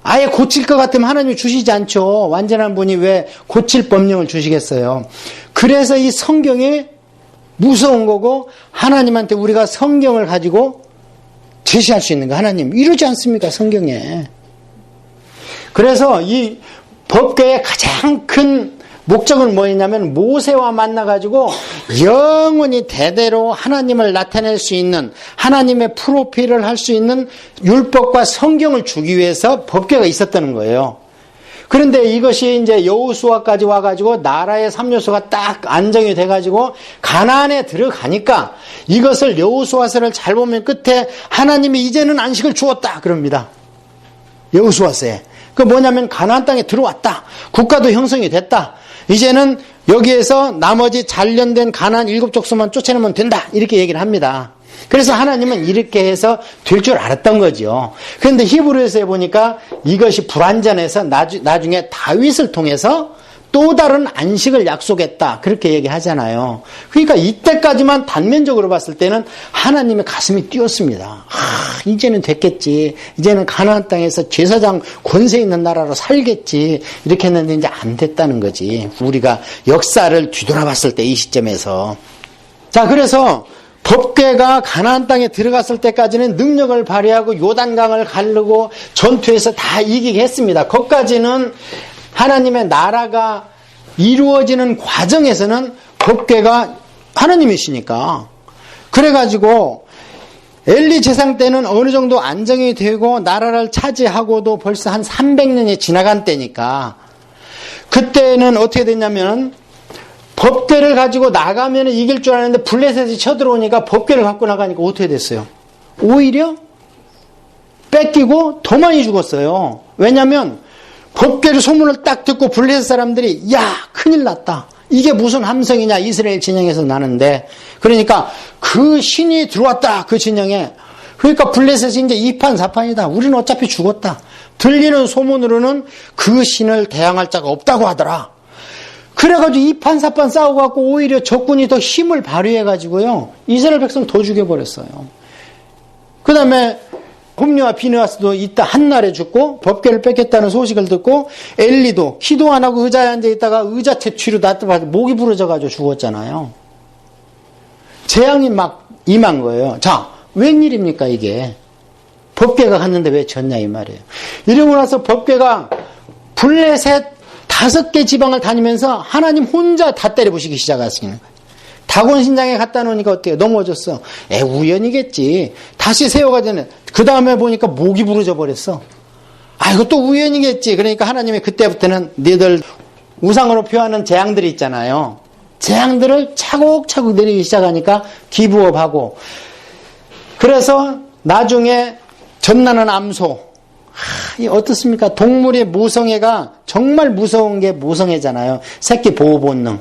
Speaker 1: 아예 고칠 것 같으면 하나님이 주시지 않죠. 완전한 분이 왜 고칠 법령을 주시겠어요. 그래서 이 성경이 무서운 거고, 하나님한테 우리가 성경을 가지고 제시할 수 있는 거, 하나님 이러지 않습니까? 성경에. 그래서 이 법궤의 가장 큰 목적은 뭐였냐면 모세와 만나가지고 영원히 대대로 하나님을 나타낼 수 있는, 하나님의 프로필을 할 수 있는 율법과 성경을 주기 위해서 법궤가 있었다는 거예요. 그런데 이것이 이제 여호수아까지 와가지고 나라의 3요소가 딱 안정이 돼가지고 가나안에 들어가니까 이것을 여호수아서를 잘 보면 끝에 하나님이 이제는 안식을 주었다 그럽니다. 여호수아서에. 그 뭐냐면 가나안 땅에 들어왔다. 국가도 형성이 됐다. 이제는 여기에서 나머지 단련된 가나안 7족속만 쫓아내면 된다. 이렇게 얘기를 합니다. 그래서 하나님은 이렇게 해서 될 줄 알았던 거죠. 그런데 히브리서에 보니까 이것이 불완전해서 나중에 다윗을 통해서 또 다른 안식을 약속했다. 그렇게 얘기하잖아요. 그러니까 이때까지만 단면적으로 봤을 때는 하나님의 가슴이 뛰었습니다. 이제는 됐겠지. 이제는 가나안 땅에서 제사장 권세 있는 나라로 살겠지. 이렇게 했는데 이제 안 됐다는 거지. 우리가 역사를 뒤돌아봤을 때 이 시점에서. 자, 그래서 법궤가 가나안 땅에 들어갔을 때까지는 능력을 발휘하고 요단강을 가르고 전투에서 다 이기게 했습니다. 거기까지는 하나님의 나라가 이루어지는 과정에서는 법궤가 하나님이시니까. 그래가지고 엘리 재상 때는 어느 정도 안정이 되고 나라를 차지하고도 벌써 한 300년이 지나간 때니까 그때는 어떻게 됐냐면 법궤를 가지고 나가면 이길 줄 알았는데 블레셋이 쳐들어오니까 법궤를 갖고 나가니까 어떻게 됐어요? 오히려 뺏기고 더 많이 죽었어요. 왜냐하면 법궤를 소문을 딱 듣고 블레셋 사람들이 야 큰일 났다. 이게 무슨 함성이냐 이스라엘 진영에서 나는데 그러니까 그 신이 들어왔다 그 진영에. 그러니까 블레셋이 이제 이판사판이다. 우리는 어차피 죽었다. 들리는 소문으로는 그 신을 대항할 자가 없다고 하더라. 그래가지고 이판사판 싸워갖고 오히려 적군이 더 힘을 발휘해가지고요 이스라엘 백성 더 죽여버렸어요. 그 다음에 홈리와 비느하스도 이따 한날에 죽고 법궤를 뺏겼다는 소식을 듣고 엘리도 기도 안 하고 의자에 앉아있다가 의자 채취로 놨더니 목이 부러져가지고 죽었잖아요. 재앙이 막 임한 거예요. 자, 웬일입니까 이게. 법궤가 갔는데 왜 졌냐 이 말이에요. 이러고 나서 법궤가 블레셋 5개 지방을 다니면서 하나님 혼자 다 때려부시기 시작하시는 거예요. 다곤 신장에 갖다 놓으니까 어때요? 넘어졌어. 우연이겠지. 다시 세워가지고 그 다음에 보니까 목이 부러져 버렸어. 이거 또 우연이겠지. 그러니까 하나님이 그때부터는 너희들 우상으로 표하는 재앙들이 있잖아요. 재앙들을 차곡차곡 내리기 시작하니까 기부업하고 그래서 나중에 전나는 암소 어떻습니까? 동물의 모성애가 정말 무서운 게 모성애잖아요. 새끼 보호 본능.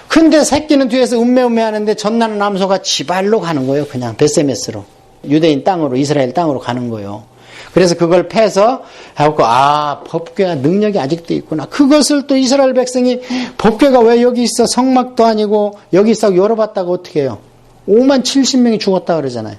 Speaker 1: 근데 새끼는 뒤에서 음매음매 하는데 전나는 암소가 지발로 가는 거예요. 그냥 베세메스로. 유대인 땅으로 이스라엘 땅으로 가는 거예요. 그래서 그걸 패서 해갖고 법궤가 능력이 아직도 있구나. 그것을 또 이스라엘 백성이 법궤가 왜 여기 있어? 성막도 아니고 여기 있어 열어봤다고 어떻게 해요? 5만 70명이 죽었다 그러잖아요.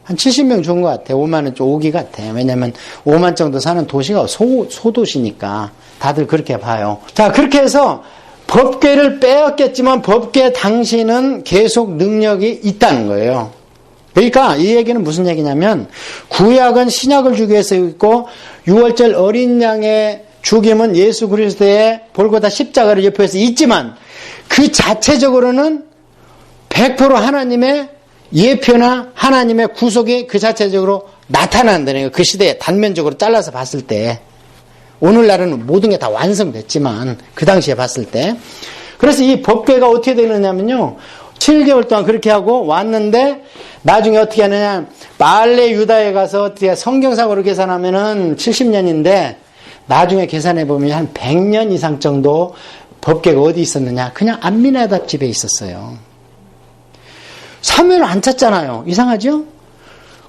Speaker 1: 한 70명 죽은 것 같아. 5만은 좀 오기 같아. 왜냐면 5만 정도 사는 도시가 소도시니까 다들 그렇게 봐요. 자, 그렇게 해서 법궤를 빼앗겼지만 법궤 당시는 계속 능력이 있다는 거예요. 그러니까 이 얘기는 무슨 얘기냐면 구약은 신약을 주기 위해서 있고 6월절 어린 양의 죽임은 예수 그리스도의 볼고다 십자가를 옆에서 있지만 그 자체적으로는 100% 하나님의 예표나 하나님의 구속이 그 자체적으로 나타난다는 거예요. 그 시대에 단면적으로 잘라서 봤을 때. 오늘날은 모든 게 다 완성됐지만 그 당시에 봤을 때. 그래서 이 법궤가 어떻게 되느냐면요. 7개월 동안 그렇게 하고 왔는데 나중에 어떻게 하느냐. 말레 유다에 가서 어떻게 성경상으로 계산하면은 70년인데 나중에 계산해 보면 한 100년 이상 정도 법궤가 어디 있었느냐. 그냥 암미나답 집에 있었어요. 사무엘을 안 찾잖아요. 이상하죠?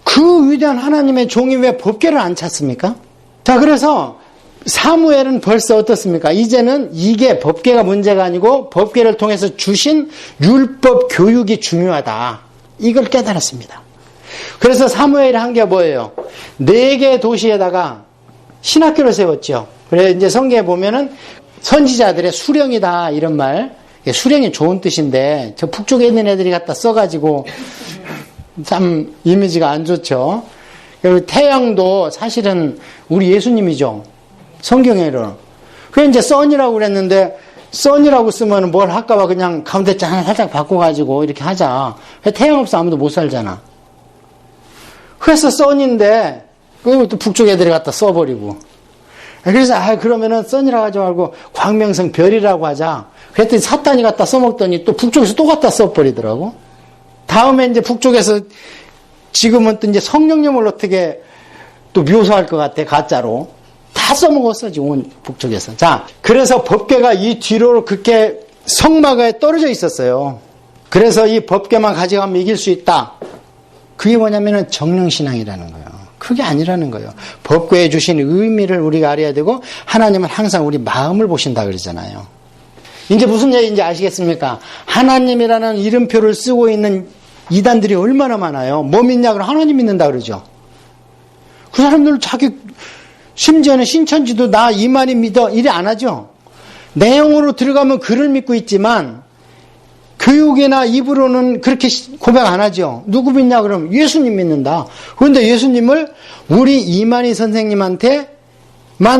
Speaker 1: 그 위대한 하나님의 종이 왜 법궤를 안 찾습니까? 자, 그래서 사무엘은 벌써 어떻습니까? 이제는 이게 법궤가 문제가 아니고 법궤를 통해서 주신 율법 교육이 중요하다. 이걸 깨달았습니다. 그래서 사무엘이 한 게 뭐예요? 4개 도시에다가 신학교를 세웠죠. 그래서 이제 성경에 보면은 선지자들의 수령이다 이런 말. 수령이 좋은 뜻인데 저 북쪽에 있는 애들이 갖다 써가지고 참 이미지가 안 좋죠. 그리고 태양도 사실은 우리 예수님이죠. 성경에는. 그래 이제 선이라고 그랬는데 선이라고 쓰면 뭘 할까봐 그냥 가운데 하나 살짝 바꿔가지고 이렇게 하자. 태양 없어 아무도 못 살잖아. 그래서 선인데 그것도 북쪽 애들이 갖다 써버리고. 그래서 그러면은 선이라고 하지 말고 광명성 별이라고 하자. 그랬더니 사탄이 갖다 써먹더니 또 북쪽에서 또 갖다 써버리더라고. 다음에 이제 북쪽에서 지금은 또 이제 성령님을 어떻게 또 묘사할 것 같아, 가짜로. 다 써먹었어, 지금 북쪽에서. 자, 그래서 법궤가 이 뒤로 그렇게 성막에 떨어져 있었어요. 그래서 이 법궤만 가져가면 이길 수 있다. 그게 뭐냐면은 정령신앙이라는 거예요. 그게 아니라는 거예요. 법궤에 주신 의미를 우리가 알아야 되고 하나님은 항상 우리 마음을 보신다 그러잖아요. 이제 무슨 얘기인지 아시겠습니까? 하나님이라는 이름표를 쓰고 있는 이단들이 얼마나 많아요. 뭐 믿냐 그러면 하나님 믿는다 그러죠. 그 사람들은 심지어는 신천지도 나 이만희 믿어 이래 안 하죠. 내용으로 들어가면 그를 믿고 있지만 교육이나 입으로는 그렇게 고백 안 하죠. 누구 믿냐 그러면 예수님 믿는다. 그런데 예수님을 우리 이만희 선생님한테만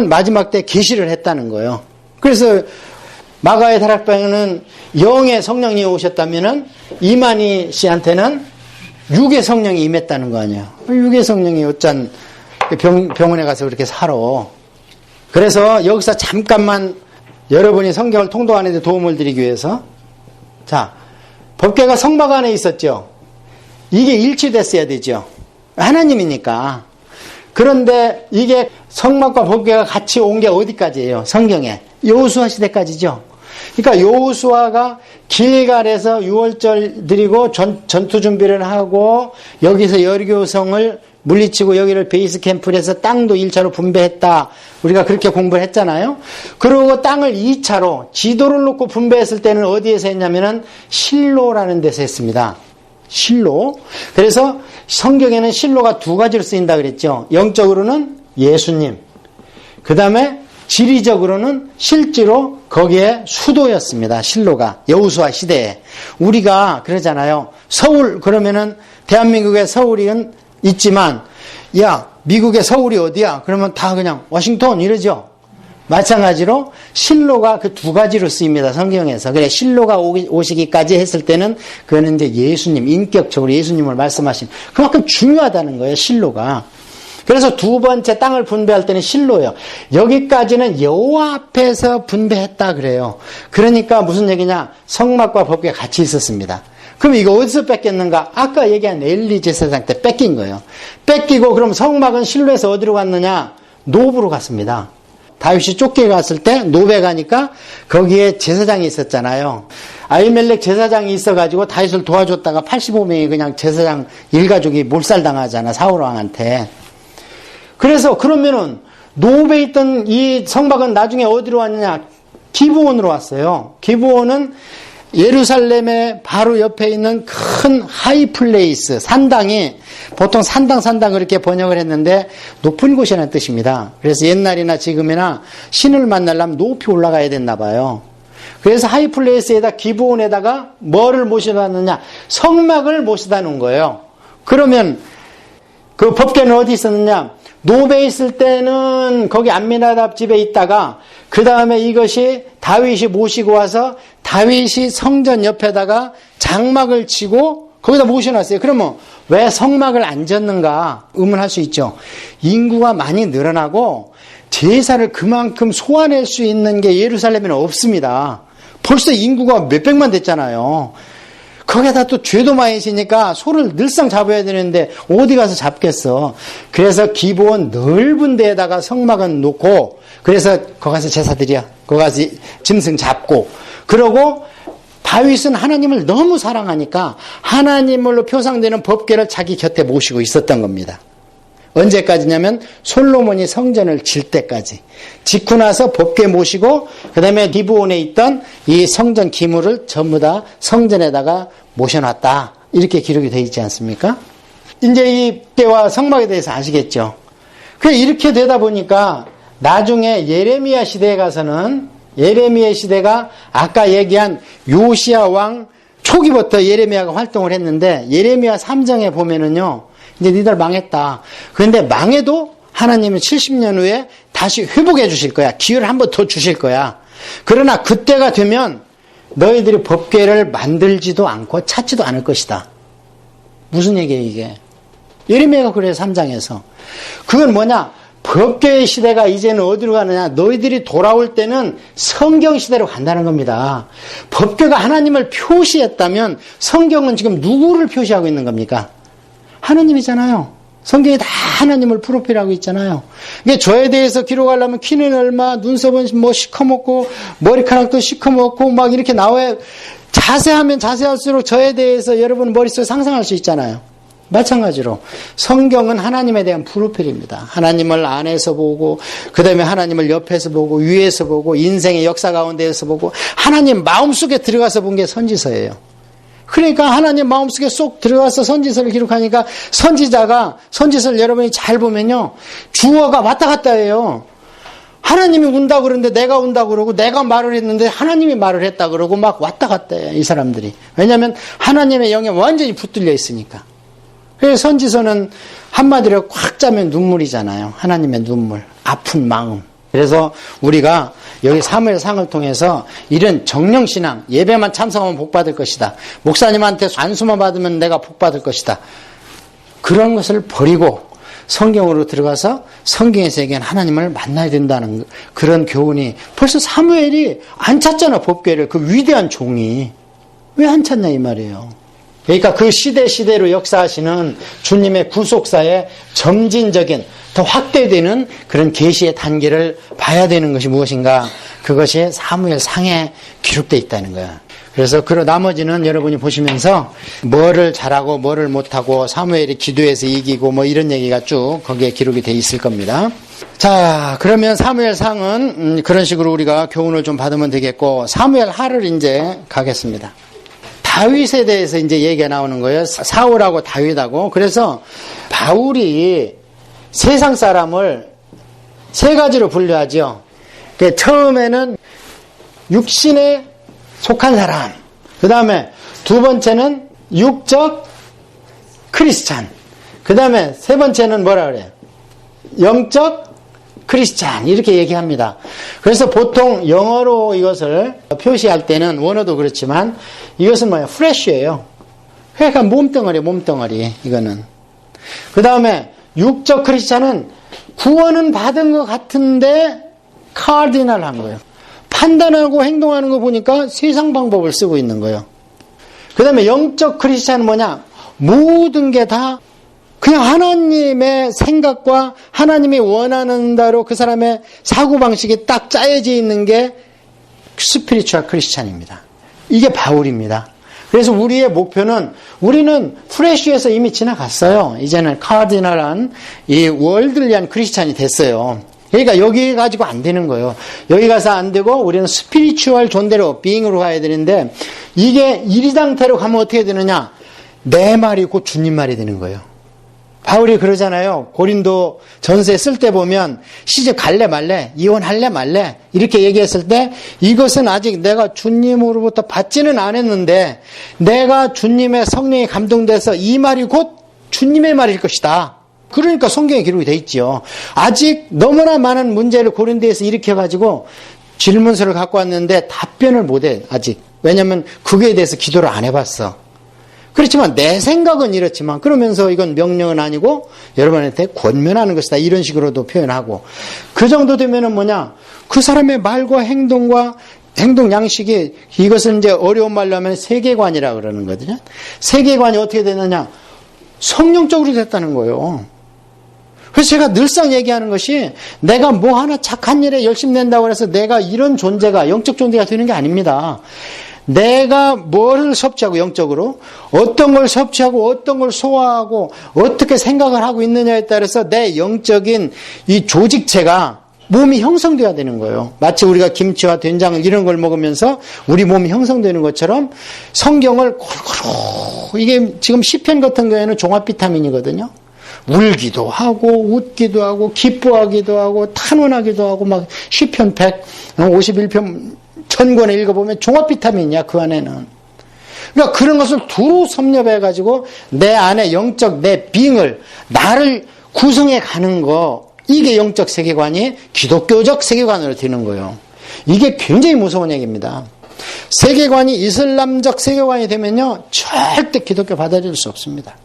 Speaker 1: 마지막 때 계시를 했다는 거예요. 그래서 마가의 다락방에는 영의 성령이 오셨다면은 이만희 씨한테는 육의 성령이 임했다는 거 아니에요. 육의 성령이 어짠 병원에 가서 그렇게 살아. 그래서 여기서 잠깐만 여러분이 성경을 통독하는 데 도움을 드리기 위해서, 자, 법궤가 성막 안에 있었죠. 이게 일치됐어야 되죠. 하나님이니까. 그런데 이게 성막과 법궤가 같이 온 게 어디까지예요? 성경에. 여호수아 시대까지죠. 그러니까 여호수아가 길갈에서 유월절 드리고 전투 준비를 하고 여기서 여리고성을 물리치고 여기를 베이스 캠프를 해서 땅도 1차로 분배했다. 우리가 그렇게 공부를 했잖아요. 그리고 땅을 2차로 지도를 놓고 분배했을 때는 어디에서 했냐면은 실로라는 데서 했습니다. 실로. 그래서 성경에는 실로가 두 가지로 쓰인다 그랬죠. 영적으로는 예수님. 그 다음에 지리적으로는 실제로 거기에 수도였습니다. 실로가. 여호수아 시대에. 우리가 그러잖아요. 서울 그러면은 대한민국의 서울이 있지만, 야, 미국의 서울이 어디야? 그러면 다 그냥 워싱턴 이러죠. 마찬가지로 실로가 그 두 가지로 쓰입니다. 성경에서. 그래, 실로가 오시기까지 했을 때는 그거는 이제 예수님, 인격적으로 예수님을 말씀하신 그만큼 중요하다는 거예요. 실로가. 그래서 두 번째 땅을 분배할 때는 실로예요. 여기까지는 여호와 앞에서 분배했다 그래요. 그러니까 무슨 얘기냐? 성막과 법궤가 같이 있었습니다. 그럼 이거 어디서 뺏겼는가? 아까 얘기한 엘리 제사장 때 뺏긴 거예요. 뺏기고 그럼 성막은 실로에서 어디로 갔느냐? 노브로 갔습니다. 다윗이 쫓겨갔을 때 노베 가니까 거기에 제사장이 있었잖아요. 아히멜렉 제사장이 있어가지고 다윗을 도와줬다가 85명이 그냥 제사장 일가족이 몰살당하잖아. 사울 왕한테. 그래서 그러면은 노베에 있던 이 성막은 나중에 어디로 왔느냐? 기브온으로 왔어요. 기브온은 예루살렘의 바로 옆에 있는 큰 하이플레이스, 산당이 보통 산당 그렇게 번역을 했는데 높은 곳이라는 뜻입니다. 그래서 옛날이나 지금이나 신을 만나려면 높이 올라가야 됐나 봐요. 그래서 하이플레이스에다 기브온에다가 뭐를 모셔다 놓느냐? 성막을 모셔다 놓은 거예요. 그러면 그 법궤는 어디 있었느냐? 노베에 있을 때는 거기 암미나답 집에 있다가 그 다음에 이것이 다윗이 모시고 와서 다윗이 성전 옆에다가 장막을 치고 거기다 모셔놨어요. 그러면 왜 성막을 안 졌는가 의문할 수 있죠. 인구가 많이 늘어나고 제사를 그만큼 소화낼 수 있는 게 예루살렘에는 없습니다. 벌써 인구가 몇백만 됐잖아요. 거기에다 또 죄도 많이 있으니까 소를 늘상 잡아야 되는데 어디 가서 잡겠어. 그래서 기본 넓은 데에다가 성막은 놓고 그래서 거기 가서 제사 드려. 거기 가서 짐승 잡고 그러고 다윗은 하나님을 너무 사랑하니까 하나님으로 표상되는 법궤를 자기 곁에 모시고 있었던 겁니다. 언제까지냐면 솔로몬이 성전을 질 때까지. 짓고 나서 법궤 모시고 그 다음에 기브온에 있던 이 성전 기물을 전부 다 성전에다가 모셔놨다. 이렇게 기록이 되어 있지 않습니까? 이제 이 법궤와 성막에 대해서 아시겠죠? 그래 이렇게 되다 보니까 나중에 예레미야 시대에 가서는 예레미야 시대가 아까 얘기한 요시야 왕 초기부터 예레미야가 활동을 했는데 예레미야 3장에 보면은요. 이제 니들 망했다. 그런데 망해도 하나님은 70년 후에 다시 회복해 주실 거야. 기회를 한 번 더 주실 거야. 그러나 그때가 되면 너희들이 법궤를 만들지도 않고 찾지도 않을 것이다. 무슨 얘기예요 이게? 예레미야가 그래요 3장에서. 그건 뭐냐? 법궤의 시대가 이제는 어디로 가느냐? 너희들이 돌아올 때는 성경 시대로 간다는 겁니다. 법궤가 하나님을 표시했다면 성경은 지금 누구를 표시하고 있는 겁니까? 하나님이잖아요. 성경에 다 하나님을 프로필하고 있잖아요. 이게 저에 대해서 기록하려면 키는 얼마, 눈썹은 뭐 시커멓고, 머리카락도 시커멓고, 막 이렇게 나와야, 자세하면 자세할수록 저에 대해서 여러분 머릿속에 상상할 수 있잖아요. 마찬가지로 성경은 하나님에 대한 프로필입니다. 하나님을 안에서 보고 그 다음에 하나님을 옆에서 보고 위에서 보고 인생의 역사 가운데에서 보고 하나님 마음속에 들어가서 본 게 선지서예요. 그러니까 하나님 마음속에 쏙 들어가서 선지서를 기록하니까 선지자가 선지서를 여러분이 잘 보면요. 주어가 왔다 갔다 해요. 하나님이 운다 그러는데 내가 운다 그러고 내가 말을 했는데 하나님이 말을 했다 그러고 막 왔다 갔다 해요. 이 사람들이. 왜냐하면 하나님의 영에 완전히 붙들려 있으니까. 그래서 선지서는 한마디로 꽉 짜면 눈물이잖아요. 하나님의 눈물, 아픈 마음. 그래서 우리가 여기 사무엘상을 통해서 이런 정령신앙, 예배만 참석하면 복받을 것이다. 목사님한테 안수만 받으면 내가 복받을 것이다. 그런 것을 버리고 성경으로 들어가서 성경에서 얘기한 하나님을 만나야 된다는 그런 교훈이 벌써 사무엘이 안 찾잖아. 법궤를. 그 위대한 종이. 왜 안 찾냐 이 말이에요. 그러니까 그 시대로 역사하시는 주님의 구속사의 점진적인 더 확대되는 그런 계시의 단계를 봐야 되는 것이 무엇인가? 그것이 사무엘상에 기록되어 있다는 거야. 그래서 그 나머지는 여러분이 보시면서 뭐를 잘하고 뭐를 못하고 사무엘이 기도해서 이기고 뭐 이런 얘기가 쭉 거기에 기록이 되어 있을 겁니다. 자, 그러면 사무엘상은 그런 식으로 우리가 교훈을 좀 받으면 되겠고, 사무엘하를 이제 가겠습니다. 다윗에 대해서 이제 얘기가 나오는 거예요. 사울하고 다윗하고. 그래서 바울이 세상 사람을 세 가지로 분류하죠. 처음에는 육신에 속한 사람. 그 다음에 두 번째는 육적 크리스찬. 그 다음에 세 번째는 뭐라 그래요? 영적 크리스찬. 이렇게 얘기합니다. 그래서 보통 영어로 이것을 표시할 때는 원어도 그렇지만 이것은 뭐예요? 프레쉬예요. 그러니까 몸뚱어리. 이거는. 그 다음에 육적 크리스찬은 구원은 받은 것 같은데 카디널한 거예요. 판단하고 행동하는 거 보니까 세상 방법을 쓰고 있는 거예요. 그 다음에 영적 크리스찬은 뭐냐? 모든 게 다 그냥 하나님의 생각과 하나님이 원하는 대로 그 사람의 사고방식이 딱 짜여져 있는 게 스피리추얼 크리스찬입니다. 이게 바울입니다. 그래서 우리의 목표는, 우리는 프레쉬에서 이미 지나갔어요. 이제는 카디널한 이 월들리한 크리스찬이 됐어요. 그러니까 여기 가지고 안 되는 거예요. 여기 가서 안 되고 우리는 스피리추얼 존재로, 빙으로 가야 되는데, 이게 이리당태로 가면 어떻게 되느냐? 내 말이 곧 주님 말이 되는 거예요. 바울이 그러잖아요. 고린도 전서에 쓸 때 보면 시집 갈래 말래, 이혼할래 말래 이렇게 얘기했을 때, 이것은 아직 내가 주님으로부터 받지는 않았는데 내가 주님의 성령에 감동돼서 이 말이 곧 주님의 말일 것이다. 그러니까 성경에 기록이 돼 있죠. 아직 너무나 많은 문제를 고린도에서 일으켜가지고 질문서를 갖고 왔는데 답변을 못해 아직. 왜냐하면 그거에 대해서 기도를 안 해봤어. 그렇지만 내 생각은 이렇지만, 그러면서 이건 명령은 아니고 여러분한테 권면하는 것이다, 이런 식으로도 표현하고. 그 정도 되면은 뭐냐, 그 사람의 말과 행동과 행동 양식이, 이것은 이제 어려운 말로 하면 세계관이라 그러는 거거든요. 세계관이 어떻게 되느냐, 성령적으로 됐다는 거예요. 그래서 제가 늘상 얘기하는 것이, 내가 뭐 하나 착한 일에 열심히 낸다고 해서 내가 이런 존재가, 영적 존재가 되는 게 아닙니다. 내가 뭐를 섭취하고, 영적으로 어떤 걸 섭취하고 어떤 걸 소화하고 어떻게 생각을 하고 있느냐에 따라서 내 영적인 이 조직체가, 몸이 형성돼야 되는 거예요. 마치 우리가 김치와 된장 이런 걸 먹으면서 우리 몸이 형성되는 것처럼 성경을 골고루, 이게 지금 시편 같은 경우에는 종합 비타민이거든요. 울기도 하고 웃기도 하고 기뻐하기도 하고 탄원하기도 하고, 막 시편 151편 1000권에 읽어보면 종합 비타민이야, 그 안에는. 그러니까 그런 것을 두루 섭렵해가지고 내 안에 영적 내 빙을, 나를 구성해 가는 거, 이게 영적 세계관이 기독교적 세계관으로 되는 거예요. 이게 굉장히 무서운 얘기입니다. 세계관이 이슬람적 세계관이 되면요, 절대 기독교 받아들일 수 없습니다.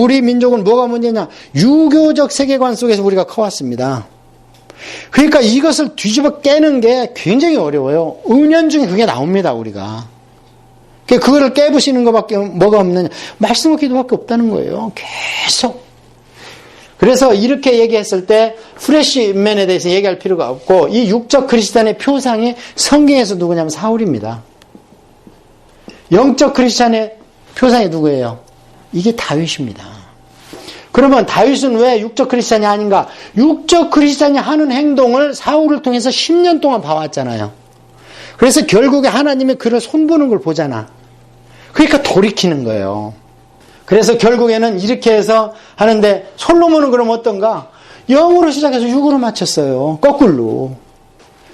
Speaker 1: 우리 민족은 뭐가 문제냐, 유교적 세계관 속에서 우리가 커왔습니다. 그러니까 이것을 뒤집어 깨는 게 굉장히 어려워요. 은연중에 그게 나옵니다, 우리가. 그거를 깨부시는 것밖에 뭐가 없느냐, 말씀과 기도밖에 없다는 거예요. 계속. 그래서 이렇게 얘기했을 때 프레시맨에 대해서 얘기할 필요가 없고, 이 육적 크리스찬의 표상이 성경에서 누구냐면 사울입니다. 영적 크리스찬의 표상이 누구예요? 이게 다윗입니다. 그러면 다윗은 왜 육적 크리스찬이 아닌가? 육적 크리스찬이 하는 행동을 사울을 통해서 10년 동안 봐왔잖아요. 그래서 결국에 하나님이 그를 손보는 걸 보잖아. 그러니까 돌이키는 거예요. 그래서 결국에는 이렇게 해서 하는데, 솔로몬은 그럼 어떤가? 0으로 시작해서 6으로 마쳤어요. 거꾸로.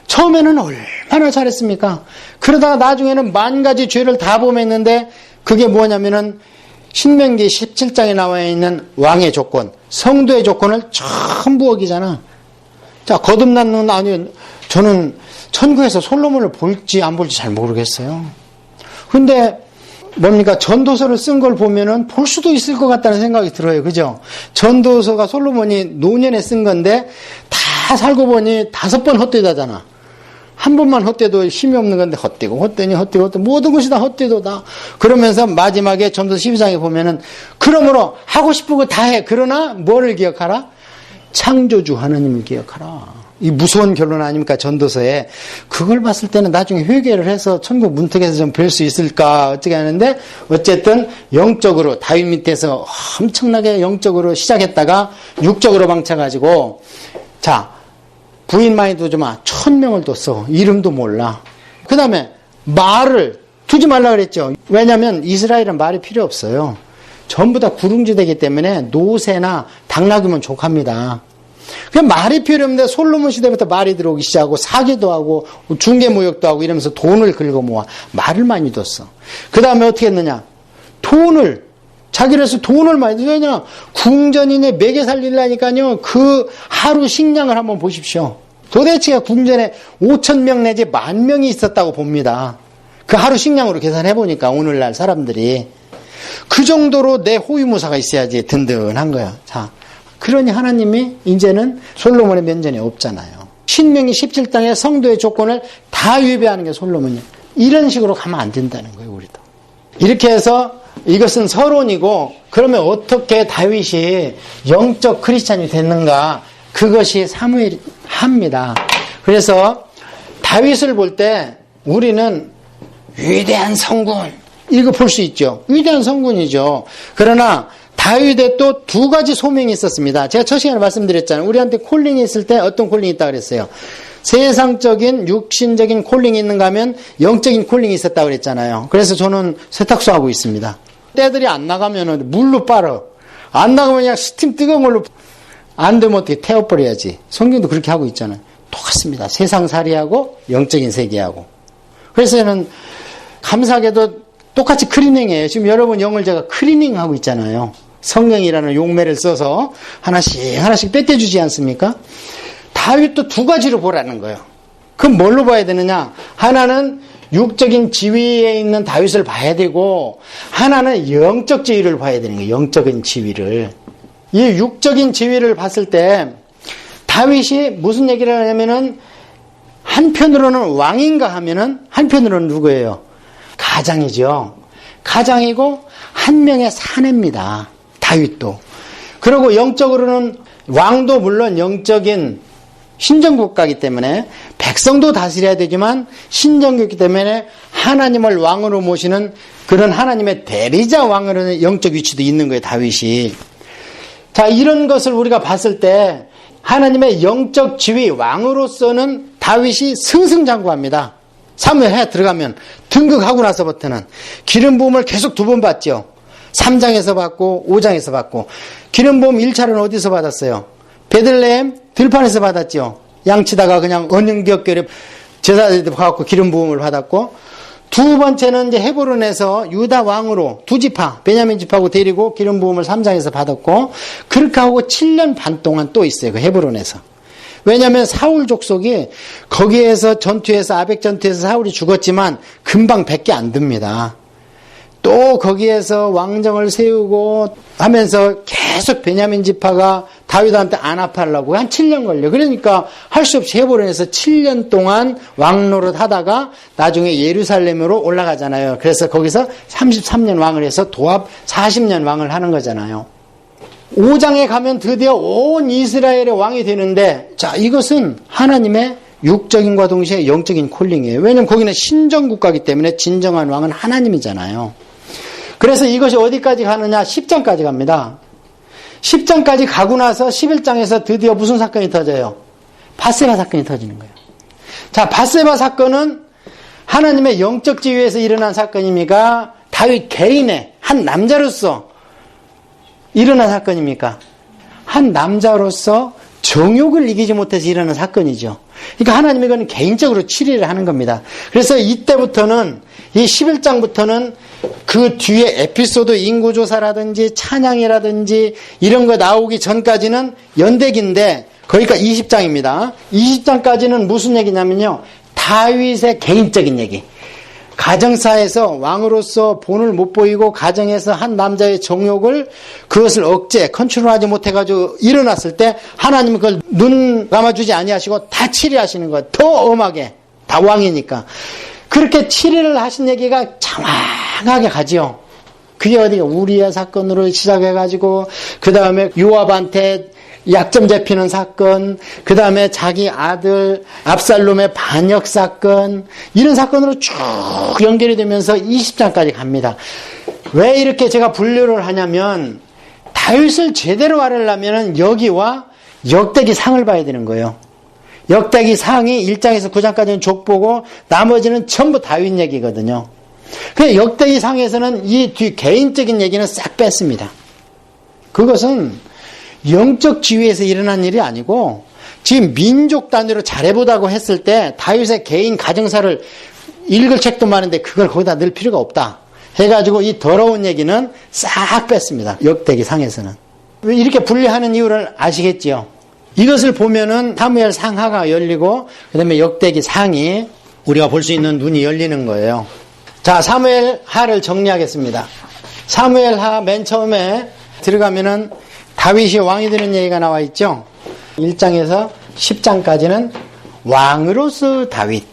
Speaker 1: 처음에는 얼마나 잘했습니까? 그러다가 나중에는 10,000가지 죄를 다 범했는데, 그게 뭐냐면은 신명기 17장에 나와 있는 왕의 조건, 성도의 조건을 전부 어기잖아. 자, 거듭난 눈, 아니, 저는 천국에서 솔로몬을 볼지 안 볼지 잘 모르겠어요. 근데 뭡니까? 전도서를 쓴 걸 보면은 볼 수도 있을 것 같다는 생각이 들어요. 그죠? 전도서가 솔로몬이 노년에 쓴 건데 다 살고 보니 5번 헛되다잖아. 한 번만 헛되도 힘이 없는 건데 헛되고 헛되고 모든 것이 다 헛되도다. 그러면서 마지막에 전도서 12장에 보면은 그러므로 하고 싶은 거 다 해. 그러나 뭐를 기억하라? 창조주 하나님을 기억하라. 이 무서운 결론 아닙니까? 전도서에. 그걸 봤을 때는 나중에 회개를 해서 천국 문턱에서 좀 뵐 수 있을까 어떻게 하는데 어쨌든 영적으로 다윗 밑에서 엄청나게 영적으로 시작했다가 육적으로 망쳐가지고 자 부인 많이 두지 마. 1000명을 뒀어. 이름도 몰라. 그 다음에 말을 두지 말라 그랬죠. 왜냐하면 이스라엘은 말이 필요 없어요. 전부 다 구릉지대이기 때문에 노새나 당나귀면 족합니다. 그냥 말이 필요 없는데 솔로몬 시대부터 말이 들어오기 시작하고 사기도 하고 중개무역도 하고 이러면서 돈을 긁어 모아. 말을 많이 뒀어. 그 다음에 어떻게 했느냐. 돈을 자기로서 돈을 많이 뒀냐. 궁전인의 매개 살리려니까요. 그 하루 식량을 한번 보십시오. 도대체가 궁전에 5,000명 내지 10,000명이 있었다고 봅니다. 그 하루 식량으로 계산해보니까 오늘날 사람들이 그 정도로 내 호위무사가 있어야지 든든한 거야. 자, 그러니 하나님이 이제는 솔로몬의 면전에 없잖아요. 신명기 17장의 성도의 조건을 다 위배하는 게 솔로몬이에요. 이런 식으로 가면 안 된다는 거예요, 우리도. 이렇게 해서 이것은 서론이고 그러면 어떻게 다윗이 영적 크리스찬이 됐는가? 그것이 사무엘이 합니다. 그래서 다윗을 볼 때 우리는 위대한 성군 이거 볼 수 있죠. 위대한 성군이죠. 그러나 다윗에 또 2가지 소명이 있었습니다. 제가 첫 시간에 말씀드렸잖아요. 우리한테 콜링이 있을 때 어떤 콜링이 있다고 그랬어요. 세상적인 육신적인 콜링이 있는가 하면 영적인 콜링이 있었다고 그랬잖아요. 그래서 저는 세탁소 하고 있습니다. 때들이 안 나가면 물로 빨아. 안 나가면 그냥 스팀 뜨거운 걸로 안 되면 어떻게 태워버려야지. 성경도 그렇게 하고 있잖아요. 똑같습니다. 세상살이하고 영적인 세계하고. 그래서 저는 감사하게도 똑같이 클리닝이에요. 지금 여러분 영을 제가 클리닝하고 있잖아요. 성령이라는 용매를 써서 하나씩 뺏겨주지 않습니까? 다윗도 2가지로 보라는 거예요. 그럼 뭘로 봐야 되느냐? 하나는 육적인 지위에 있는 다윗을 봐야 되고 하나는 영적 지위를 봐야 되는 거예요. 영적인 지위를. 이 육적인 지위를 봤을 때 다윗이 무슨 얘기를 하냐면은 한편으로는 왕인가 하면은 한편으로는 누구예요? 가장이죠. 가장이고 한 명의 사내입니다. 다윗도. 그리고 영적으로는 왕도 물론 영적인 신정국가이기 때문에 백성도 다스려야 되지만 신정국이기 때문에 하나님을 왕으로 모시는 그런 하나님의 대리자 왕으로는 영적 위치도 있는 거예요. 다윗이. 자, 이런 것을 우리가 봤을 때 하나님의 영적 지위 왕으로서는 다윗이 승승장구합니다. 사무엘에 들어가면 등극하고 나서부터는 기름 부음을 계속 2번 받죠. 3장에서 받고 5장에서 받고. 기름 부음 1차는 어디서 받았어요? 베들레헴 들판에서 받았죠. 양치다가 그냥 언능기억결에 제사장한테 가갖고 기름 부음을 받았고, 2번째는 이제 헤브론에서 유다 왕으로 2지파 베냐민 지파하고 데리고 기름 부음을 3장에서 받았고, 그렇게 하고 7년 반 동안 또 있어요. 그 헤브론에서. 왜냐하면 사울 족속이 거기에서 전투에서 아벡 전투에서 사울이 죽었지만 금방 100개 안 됩니다. 또 거기에서 왕정을 세우고 하면서 계속 베냐민 지파가 다윗한테 안압하려고 한 7년 걸려. 그러니까 할 수 없이 헤브론에서 7년 동안 왕노릇 하다가 나중에 예루살렘으로 올라가잖아요. 그래서 거기서 33년 왕을 해서 도합 40년 왕을 하는 거잖아요. 5장에 가면 드디어 온 이스라엘의 왕이 되는데, 자, 이것은 하나님의 육적인과 동시에 영적인 콜링이에요. 왜냐하면 거기는 신정국가이기 때문에 진정한 왕은 하나님이잖아요. 그래서 이것이 어디까지 가느냐? 10장까지 갑니다. 10장까지 가고 나서 11장에서 드디어 무슨 사건이 터져요? 밧세바 사건이 터지는 거예요. 자, 밧세바 사건은 하나님의 영적 지위에서 일어난 사건입니까? 다윗 개인의 한 남자로서 일어난 사건입니까? 한 남자로서 정욕을 이기지 못해서 일어난 사건이죠. 그러니까 하나님이 그건 개인적으로 치리를 하는 겁니다. 그래서 이때부터는, 이 11장부터는 그 뒤에 에피소드 인구조사라든지 찬양이라든지 이런 거 나오기 전까지는 연대기인데, 거기까지 20장입니다. 20장까지는 무슨 얘기냐면요. 다윗의 개인적인 얘기. 가정사에서 왕으로서 본을 못 보이고 가정에서 한 남자의 정욕을 그것을 컨트롤하지 못해가지고 일어났을 때 하나님은 그걸 눈 감아주지 아니하시고 다 치리하시는 거예요. 더 엄하게. 다 왕이니까. 그렇게 치리를 하신 얘기가 장황하게 가지요. 그게 어디가 우리의 사건으로 시작해가지고 그 다음에 요압한테 약점 잡히는 사건, 그 다음에 자기 아들 압살롬의 반역 사건, 이런 사건으로 쭉 연결이 되면서 20장까지 갑니다. 왜 이렇게 제가 분류를 하냐면 다윗을 제대로 알으려면 여기와 역대기 상을 봐야 되는 거예요. 역대기 상이 1장에서 9장까지는 족보고 나머지는 전부 다윗 얘기거든요. 그래서 역대기 상에서는 이 뒤 개인적인 얘기는 싹 뺐습니다. 그것은 영적 지위에서 일어난 일이 아니고 지금 민족 단위로 잘해보다고 했을 때 다윗의 개인 가정사를 읽을 책도 많은데 그걸 거기다 넣을 필요가 없다 해가지고 이 더러운 얘기는 싹 뺐습니다. 역대기 상에서는. 이렇게 분리하는 이유를 아시겠지요? 이것을 보면은 사무엘 상하가 열리고 그 다음에 역대기 상이 우리가 볼 수 있는 눈이 열리는 거예요. 자, 사무엘 하를 정리하겠습니다. 사무엘 하 맨 처음에 들어가면은 다윗이 왕이 되는 얘기가 나와 있죠. 1장에서 10장까지는 왕으로서 다윗.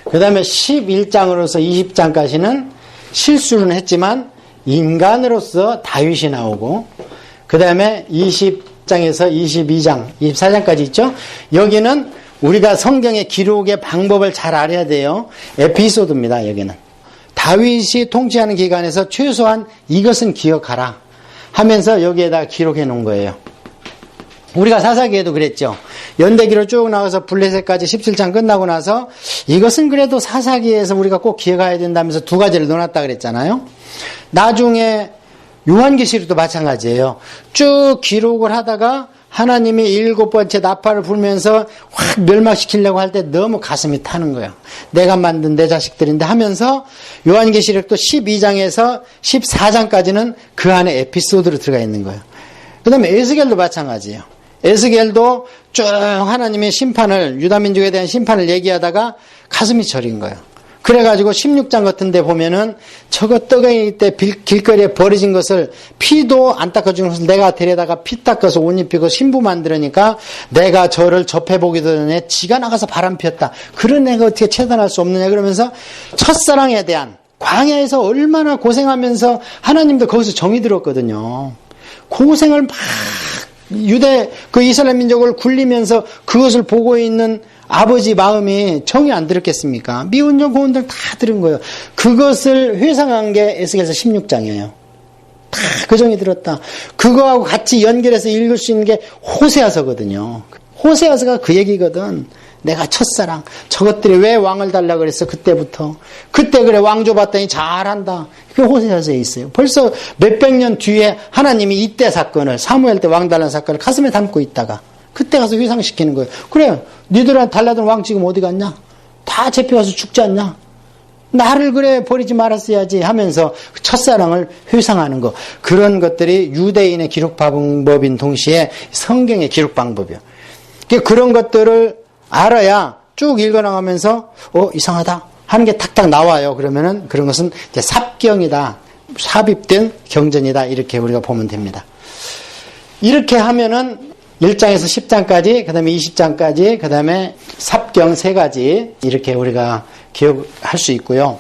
Speaker 1: 그 다음에 11장으로서 20장까지는 실수는 했지만 인간으로서 다윗이 나오고 그 다음에 20장에서 22장, 24장까지 있죠. 여기는 우리가 성경의 기록의 방법을 잘 알아야 돼요. 에피소드입니다. 여기는. 다윗이 통치하는 기간에서 최소한 이것은 기억하라 하면서 여기에다 기록해 놓은 거예요. 우리가 사사기에도 그랬죠. 연대기로 쭉 나가서 블레셋까지 17장 끝나고 나서 이것은 그래도 사사기에서 우리가 꼭 기억해야 된다면서 두 가지를 넣어놨다 그랬잖아요. 나중에 요한계시록도 마찬가지예요. 쭉 기록을 하다가 하나님이 7번째 나팔을 불면서 확 멸망시키려고 할 때 너무 가슴이 타는 거예요. 내가 만든 내 자식들인데 하면서 요한계시록도 12장에서 14장까지는 그 안에 에피소드로 들어가 있는 거예요. 그 다음에 에스겔도 마찬가지예요. 에스겔도 쭉 하나님의 심판을, 유다민족에 대한 심판을 얘기하다가 가슴이 저린 거예요. 그래가지고 16장 같은 데 보면은 저거 떡이 때 길거리에 버려진 것을 피도 안 닦아주는 것을 내가 데려다가 피 닦아서 옷 입히고 신부 만들으니까 내가 저를 접해보기도 전에 지가 나가서 바람 피웠다. 그런 애가 어떻게 처단할 수 없느냐 그러면서 첫사랑에 대한 광야에서 얼마나 고생하면서 하나님도 거기서 정이 들었거든요. 고생을 막 유대 그 이스라엘 민족을 굴리면서 그것을 보고 있는 아버지 마음이 정이 안 들었겠습니까? 미운정 고운들 다 들은 거예요. 그것을 회상한 게 에스겔서 16장이에요. 다 그 정이 들었다. 그거하고 같이 연결해서 읽을 수 있는 게 호세아서거든요. 호세아서가 그 얘기거든. 내가 첫사랑. 저것들이 왜 왕을 달라 그랬어? 그때부터. 그때 그래 왕 줘봤더니 잘한다. 그게 호세아서에 있어요. 벌써 몇백 년 뒤에 하나님이 이때 사건을 사무엘 때 왕 달라는 사건을 가슴에 담고 있다가 그때 가서 회상시키는 거예요. 그래 니들한테 달라던 왕 지금 어디 갔냐? 다 잡혀가서 죽지 않냐? 나를 그래 버리지 말았어야지 하면서 첫사랑을 회상하는 거. 그런 것들이 유대인의 기록 방법인 동시에 성경의 기록 방법이에요. 그런 것들을 알아야 쭉 읽어나가면서 이상하다 하는 게 탁탁 나와요. 그러면은 그런 것은 이제 삽경이다. 삽입된 경전이다. 이렇게 우리가 보면 됩니다. 이렇게 하면은 1장에서 10장까지, 그 다음에 20장까지, 그 다음에 삽경 3가지 이렇게 우리가 기억할 수 있고요.